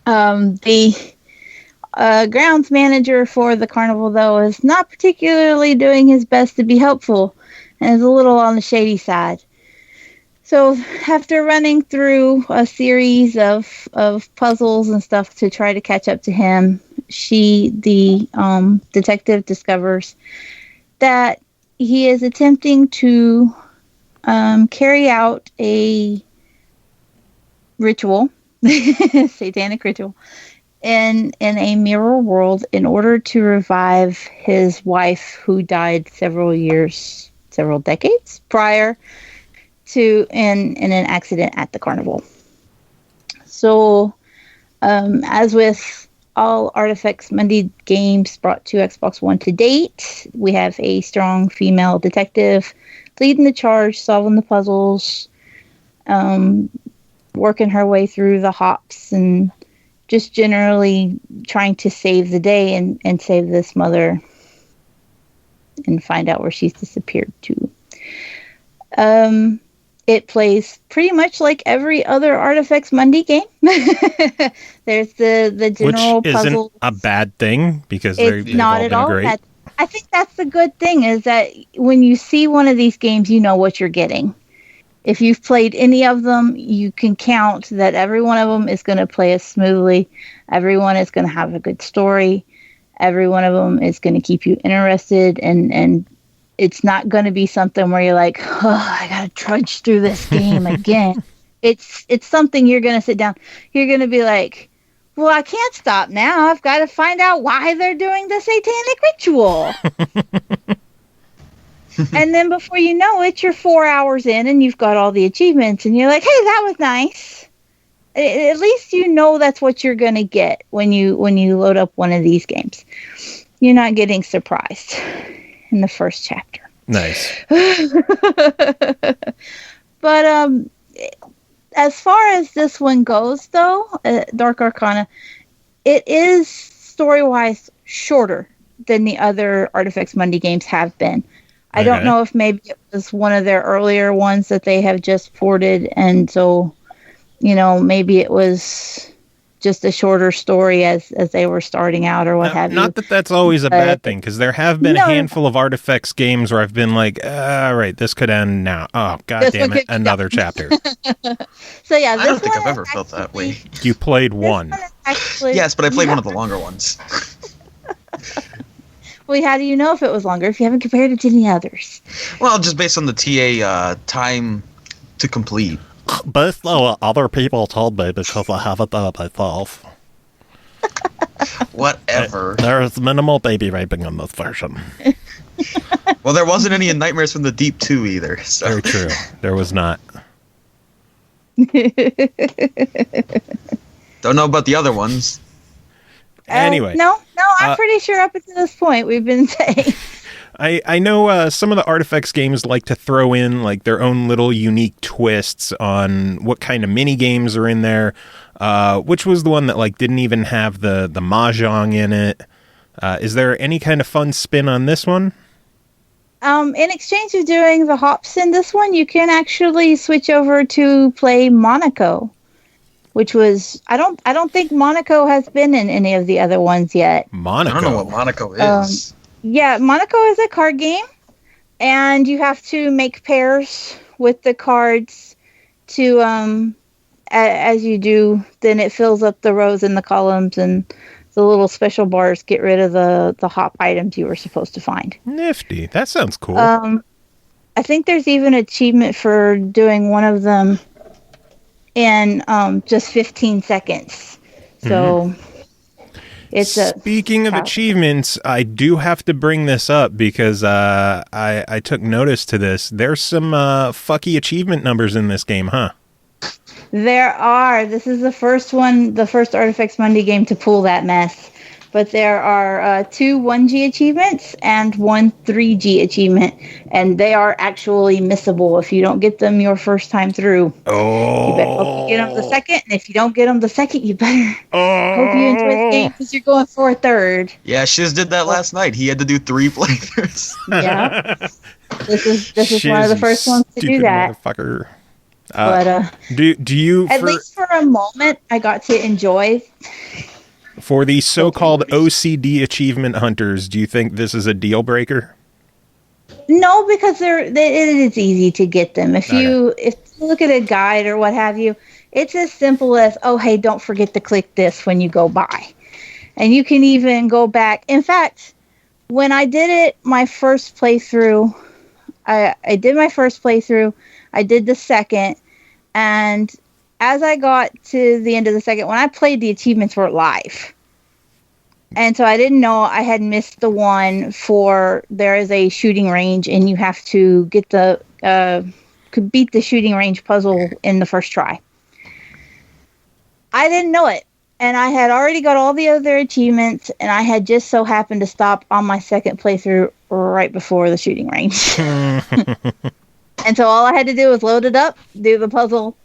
The grounds manager for the carnival, though, is not particularly doing his best to be helpful and is a little on the shady side. So after running through a series of puzzles and stuff to try to catch up to him, the detective discovers that he is attempting to carry out a ritual, satanic ritual, in a mirror world in order to revive his wife, who died several decades prior to in an accident at the carnival. So, as with all Artifex Mundi games brought to Xbox One to date, we have a strong female detective leading the charge, solving the puzzles, working her way through the hops, and just generally trying to save the day and save this mother and find out where she's disappeared to. It plays pretty much like every other Artifex Mundi game. There's the general Which puzzle. isn't a bad thing, because It's they've not all at been all great. bad. I think that's the good thing, is that when you see one of these games, you know what you're getting. If you've played any of them, you can count that every one of them is going to play as smoothly. Everyone is going to have a good story. Every one of them is going to keep you interested, and it's not going to be something where you're like, oh, I got to trudge through this game again. It's something you're going to sit down. You're going to be like, well, I can't stop now. I've got to find out why they're doing the satanic ritual. And then before you know it, you're 4 hours in and you've got all the achievements, and you're like, hey, that was nice. At least you know that's what you're going to get when you load up one of these games. You're not getting surprised in the first chapter. Nice. But as far as this one goes, though, Dark Arcana, it is story-wise shorter than the other Artifex Mundi games have been. I don't know if maybe it was one of their earlier ones that they have just ported, and so, maybe it was just a shorter story as they were starting out, or what have you. Not that that's always a bad thing, because there have been a handful of Artifex games where I've been like, all right, this could end now. Oh, God damn it, another chapter. So yeah, I don't think I've ever felt that way. You played one. Yes, but I played one of the longer ones. Well, how do you know if it was longer if you haven't compared it to any others? Well, just based on the TA time to complete. Both other people told me, because I haven't done it myself. Whatever. There's minimal baby raping in this version. Well, there wasn't any in Nightmares from the Deep 2 either. So. Very true. There was not. Don't know about the other ones. Anyway. No, I'm pretty sure up until this point we've been safe. I know some of the Artifex games like to throw in like their own little unique twists on what kind of mini games are in there. Which was the one that like didn't even have the mahjong in it. Is there any kind of fun spin on this one? In exchange of doing the hops in this one, you can actually switch over to play Monaco, which was I don't think Monaco has been in any of the other ones yet. Monaco. I don't know what Monaco is. Yeah, Monaco is a card game, and you have to make pairs with the cards to as you do. Then it fills up the rows and the columns, and the little special bars get rid of the hop items you were supposed to find. Nifty. That sounds cool. I think there's even an achievement for doing one of them in just 15 seconds. So it's Speaking of achievements, I do have to bring this up because I took notice to this. There's some fucky achievement numbers in this game, huh? There are. This is the first one, the first Artifacts Monday game to pull that mess. But there are 2 1G achievements and 1 3G achievement, and they are actually missable if you don't get them your first time through. Oh. You better hope you get them the second, and if you don't get them the second, you better hope you enjoy the game because you're going for a third. Yeah, Shiz did that last night. He had to do 3 playthroughs. Yeah. This is one of the first ones to do that. Motherfucker. But do you at least for a moment I got to enjoy. For the so-called OCD achievement hunters, do you think this is a deal breaker? No, because it is easy to get them. If you look at a guide or what have you, it's as simple as, oh, hey, don't forget to click this when you go by. And you can even go back. In fact, when I did it my first playthrough, I did my first playthrough, I did the second, and as I got to the end of the second, when I played, the achievements were live. And so I didn't know I had missed the one for there is a shooting range and you have to get could beat the shooting range puzzle in the first try. I didn't know it. And I had already got all the other achievements, and I had just so happened to stop on my second playthrough right before the shooting range. And so all I had to do was load it up, do the puzzle,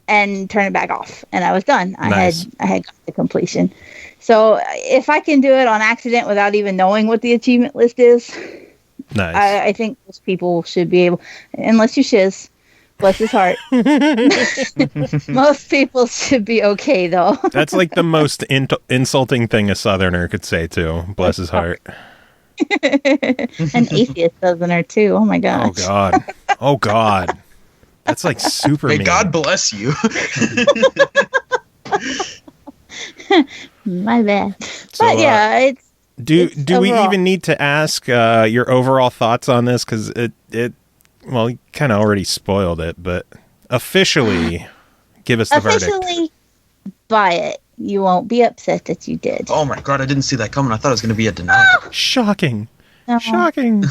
and turn it back off, and I was done. Nice. I had got the completion. So if I can do it on accident without even knowing what the achievement list is, nice. I think most people should be able, unless you shiz, bless his heart. Most people should be okay, though. That's like the most insulting thing a Southerner could say, too. Bless his heart. An atheist Southerner, too. Oh, my gosh. Oh, God. Oh, God. That's like super May mean. God bless you. My bad. So, but yeah, it's do we overall. even need to ask your overall thoughts on this? Because well, you kind of already spoiled it, but officially, give us the verdict. Officially, buy it. You won't be upset that you did. Oh my God, I didn't see that coming. I thought it was going to be a denial. Shocking. No. Shocking.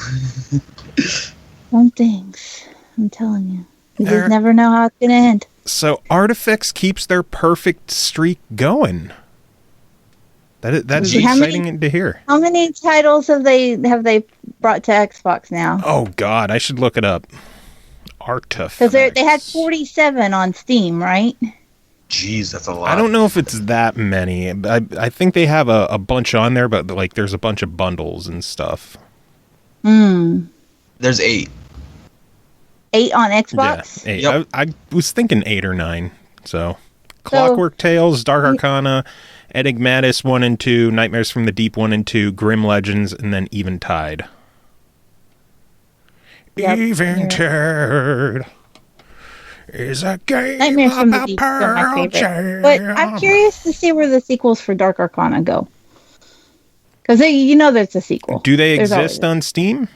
Some things. I'm telling you. You just never know how it's going to end. So Artifacts keeps their perfect streak going. That is exciting to hear. How many titles have they brought to Xbox now? Oh God, I should look it up. Artifacts. Because they had 47 on Steam, right? Jeez, that's a lot. I don't know if it's that many. I think they have a bunch on there, but like there's a bunch of bundles and stuff. There's 8. 8 on Xbox? Yeah, 8. Yep. I was thinking 8 or 9. So, Clockwork Tales, Dark Arcana, Enigmatis 1 and 2, Nightmares from the Deep 1 and 2, Grim Legends, and then Eventide. Yep. Eventide is a game Nightmares from the about Deep are my Pearl favorite. But Jam. I'm curious to see where the sequels for Dark Arcana go. Because there's a sequel. Do they There's exist always- on Steam?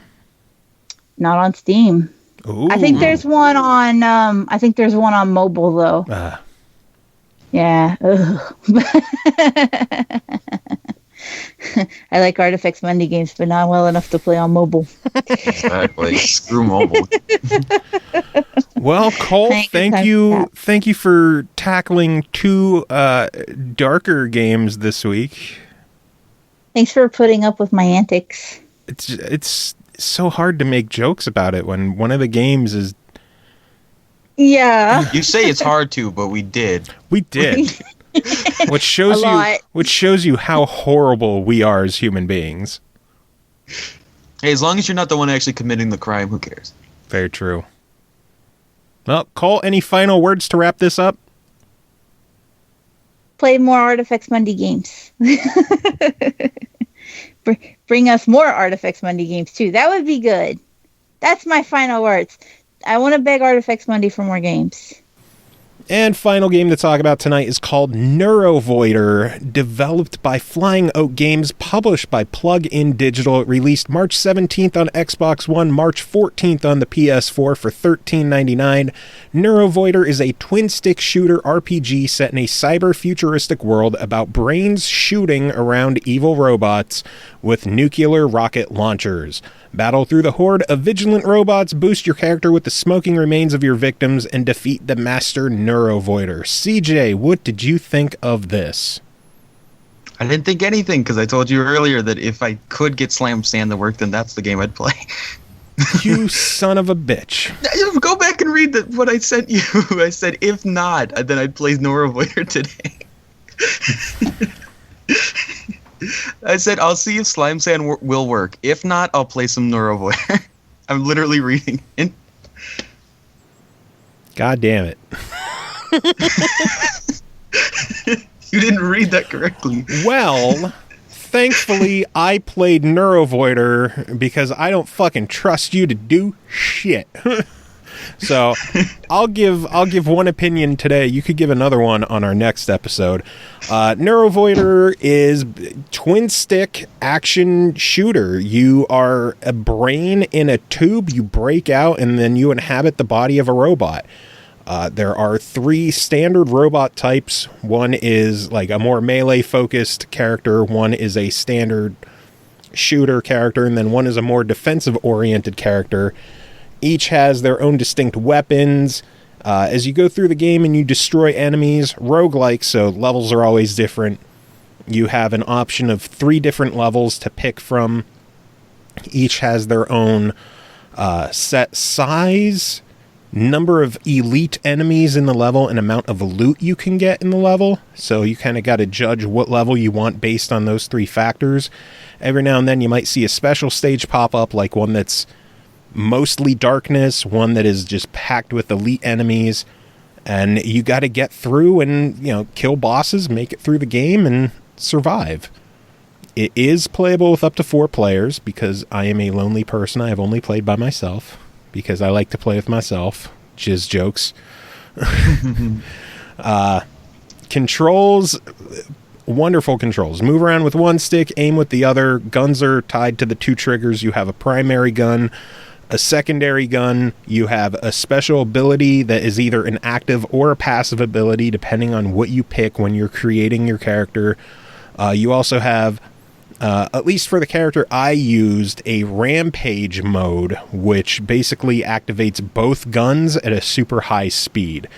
Not on Steam. Ooh. I think there's one on mobile though. Yeah. Ugh. I like Artifacts Monday games, but not well enough to play on mobile. Exactly. Screw mobile. Well, Cole, thank you for tackling 2 darker games this week. Thanks for putting up with my antics. It's so hard to make jokes about it when one of the games is... Yeah. You say it's hard to, but we did. We did. Which shows you how horrible we are as human beings. Hey, as long as you're not the one actually committing the crime, who cares? Very true. Well, Cole, any final words to wrap this up? Play more Artifacts Monday games. Bring us more Artifacts Monday games, too. That would be good. That's my final words. I want to beg Artifacts Monday for more games. And final game to talk about tonight is called Neurovoider, developed by Flying Oak Games, published by Plug-in Digital. It released March 17th on Xbox One, March 14th on the PS4 for $13.99. Neurovoider is a twin-stick shooter RPG set in a cyber-futuristic world about brains shooting around evil robots with nuclear rocket launchers. Battle through the horde of vigilant robots, boost your character with the smoking remains of your victims, and defeat the master Neurovoider. CJ, what did you think of this? I didn't think anything, because I told you earlier that if I could get Slam Sand to work, then that's the game I'd play. You son of a bitch. Go back and read what I sent you. I said, if not, then I'd play Neurovoider today. I said, I'll see if Slime Sand will work. If not, I'll play some Neurovoider. I'm literally reading it. God damn it. You didn't read that correctly. Well, thankfully, I played Neurovoider because I don't fucking trust you to do shit. So I'll give one opinion today. You could give another one on our next episode. Neurovoider is twin stick action shooter. You are a brain in a tube. You break out and then you inhabit the body of a robot. There are 3 standard robot types. One is like a more melee focused character. One is a standard shooter character. And then one is a more defensive oriented character. Each has their own distinct weapons. As you go through the game and you destroy enemies, roguelike, so levels are always different. You have an option of 3 different levels to pick from. Each has their own set size, number of elite enemies in the level, and amount of loot you can get in the level. So you kind of got to judge what level you want based on those 3 factors. Every now and then you might see a special stage pop up, like one that's mostly darkness, one that is just packed with elite enemies, and you got to get through and, kill bosses, make it through the game, and survive. It is playable with up to 4 players because I am a lonely person. I have only played by myself because I like to play with myself. Jizz jokes. Controls, wonderful controls. Move around with one stick, aim with the other. Guns are tied to the 2 triggers. You have a primary gun, a secondary gun. You have a special ability that is either an active or a passive ability, depending on what you pick when you're creating your character. You also have, at least for the character I used, a rampage mode, which basically activates both guns at a super high speed.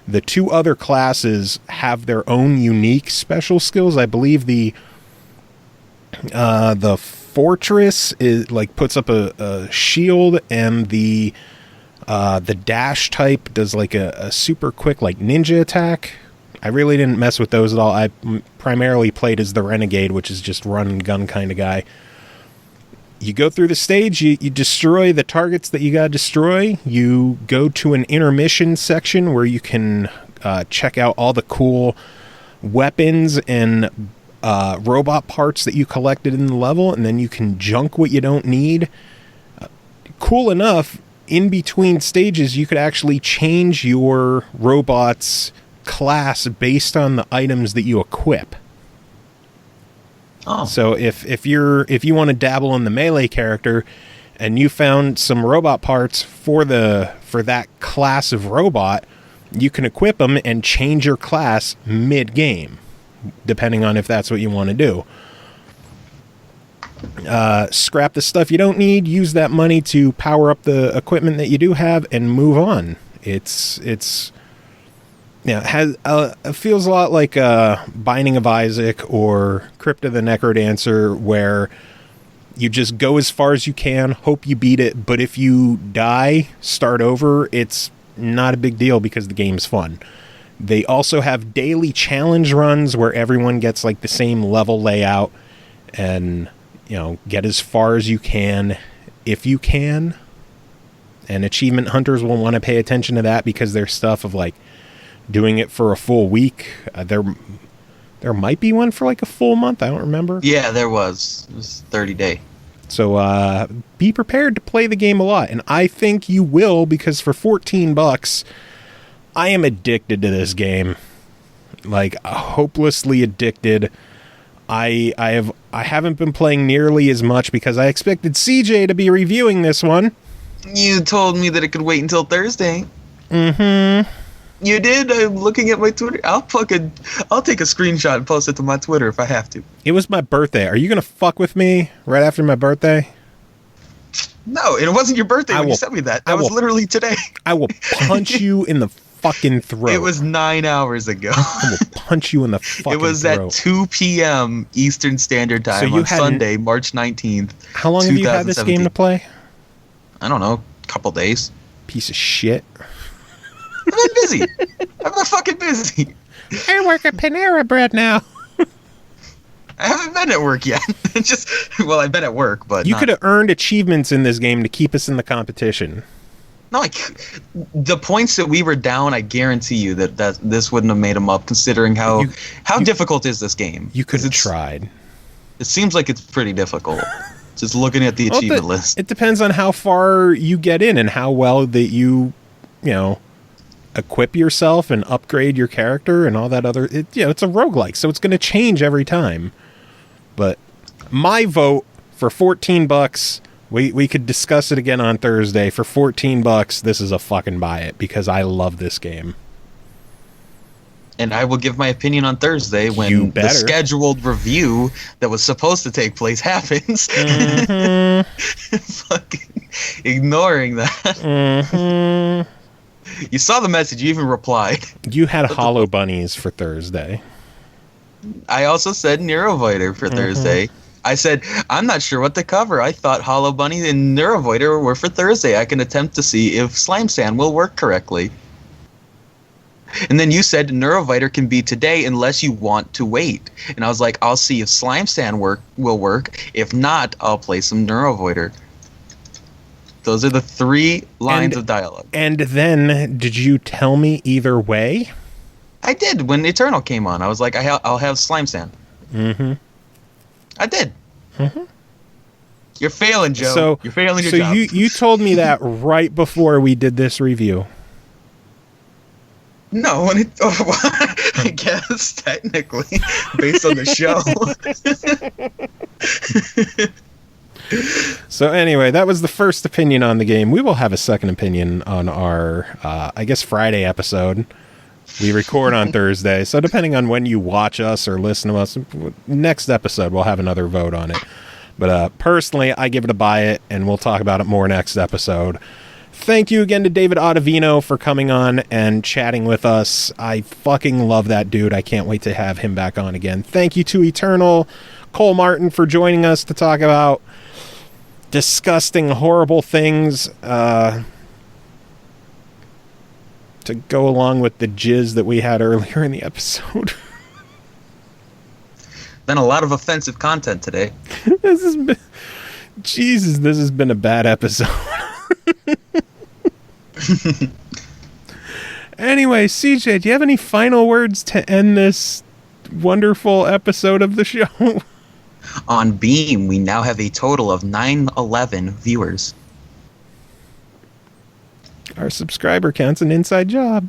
The 2 other classes have their own unique special skills. I believe the Fortress is puts up a shield, and the dash type does a super quick ninja attack. I really didn't mess with those at all. I primarily played as the Renegade, which is just run and gun kind of guy. You go through the stage, you destroy the targets that you gotta destroy. You go to an intermission section where you can check out all the cool weapons and robot parts that you collected in the level, and then you can junk what you don't need. Cool enough, in between stages, you could actually change your robot's class based on the items that you equip. Oh. So if you want to dabble in the melee character and you found some robot parts for that class of robot, you can equip them and change your class mid-game, depending on if that's what you want to do. Scrap the stuff you don't need, use that money to power up the equipment that you do have, and move on. It feels a lot like Binding of Isaac or Crypt of the Necrodancer, where you just go as far as you can, hope you beat it, but if you die, start over. It's not a big deal because the game's fun. They also have daily challenge runs where everyone gets like the same level layout and, get as far as you can if you can. And achievement hunters will want to pay attention to that because there's stuff of like doing it for a full week. There might be one for like a full month. I don't remember. Yeah, there was. It was 30-day. So be prepared to play the game a lot. And I think you will, because for $14, I am addicted to this game. Like, hopelessly addicted. I haven't been playing nearly as much because I expected CJ to be reviewing this one. You told me that it could wait until Thursday. Mm-hmm. You did? I'm looking at my Twitter. I'll take a screenshot and post it to my Twitter if I have to. It was my birthday. Are you going to fuck with me right after my birthday? No, it wasn't your birthday when you sent me that. That was literally today. I will punch you in the fucking throat. It was 9 hours ago. I will punch you in the fucking throat. It was at 2 p.m. Eastern Standard Time on Sunday, March 19th. How long have you had this game to play? I don't know. A couple days. Piece of shit. I've been busy. I've been fucking busy. I work at Panera Bread now. I haven't been at work yet. I've been at work, but you could have earned achievements in this game to keep us in the competition. No, the points that we were down, I guarantee you that this wouldn't have made them up, considering how difficult is this game. You could have tried. It seems like it's pretty difficult. Just looking at the achievement list. It depends on how far you get in and how well that you equip yourself and upgrade your character and all that other. It's a roguelike, so it's going to change every time. But my vote for $14. We could discuss it again on Thursday. For $14, this is a fucking buy it because I love this game. And I will give my opinion on Thursday when the scheduled review that was supposed to take place happens. Mm-hmm. Fucking ignoring that. Mm-hmm. You saw the message. You even replied. You had Hollow Bunnies for Thursday. I also said Neurovoider for Thursday. I said, I'm not sure what to cover. I thought Hollow Bunny and Neurovoider were for Thursday. I can attempt to see if Slime Sand will work correctly. And then you said Neurovoider can be today unless you want to wait. And I was like, I'll see if Slime Sand will work. If not, I'll play some Neurovoider. Those are the 3 lines of dialogue. And then, did you tell me either way? I did. When Eternal came on, I was like, I'll have Slime Sand. Mm-hmm. I did. Mm-hmm. You're failing, Joe. You're failing your job. So you told me that right before we did this review. No, I guess technically, based on the show. So anyway, that was the first opinion on the game. We will have a second opinion on our, Friday episode. We record on Thursday, so depending on when you watch us or listen to us, next episode we'll have another vote on it. But personally, I give it a buy it, and we'll talk about it more next episode. Thank you again to David Autovino for coming on and chatting with us. I fucking love that dude. I can't wait to have him back on again. Thank you to Eternal Cole Martin for joining us to talk about disgusting, horrible things to go along with the jizz that we had earlier in the episode. Been a lot of offensive content today. This has been a bad episode. Anyway, CJ, do you have any final words to end this wonderful episode of the show? On Beam, we now have a total of 911 viewers. Our subscriber count's an inside job.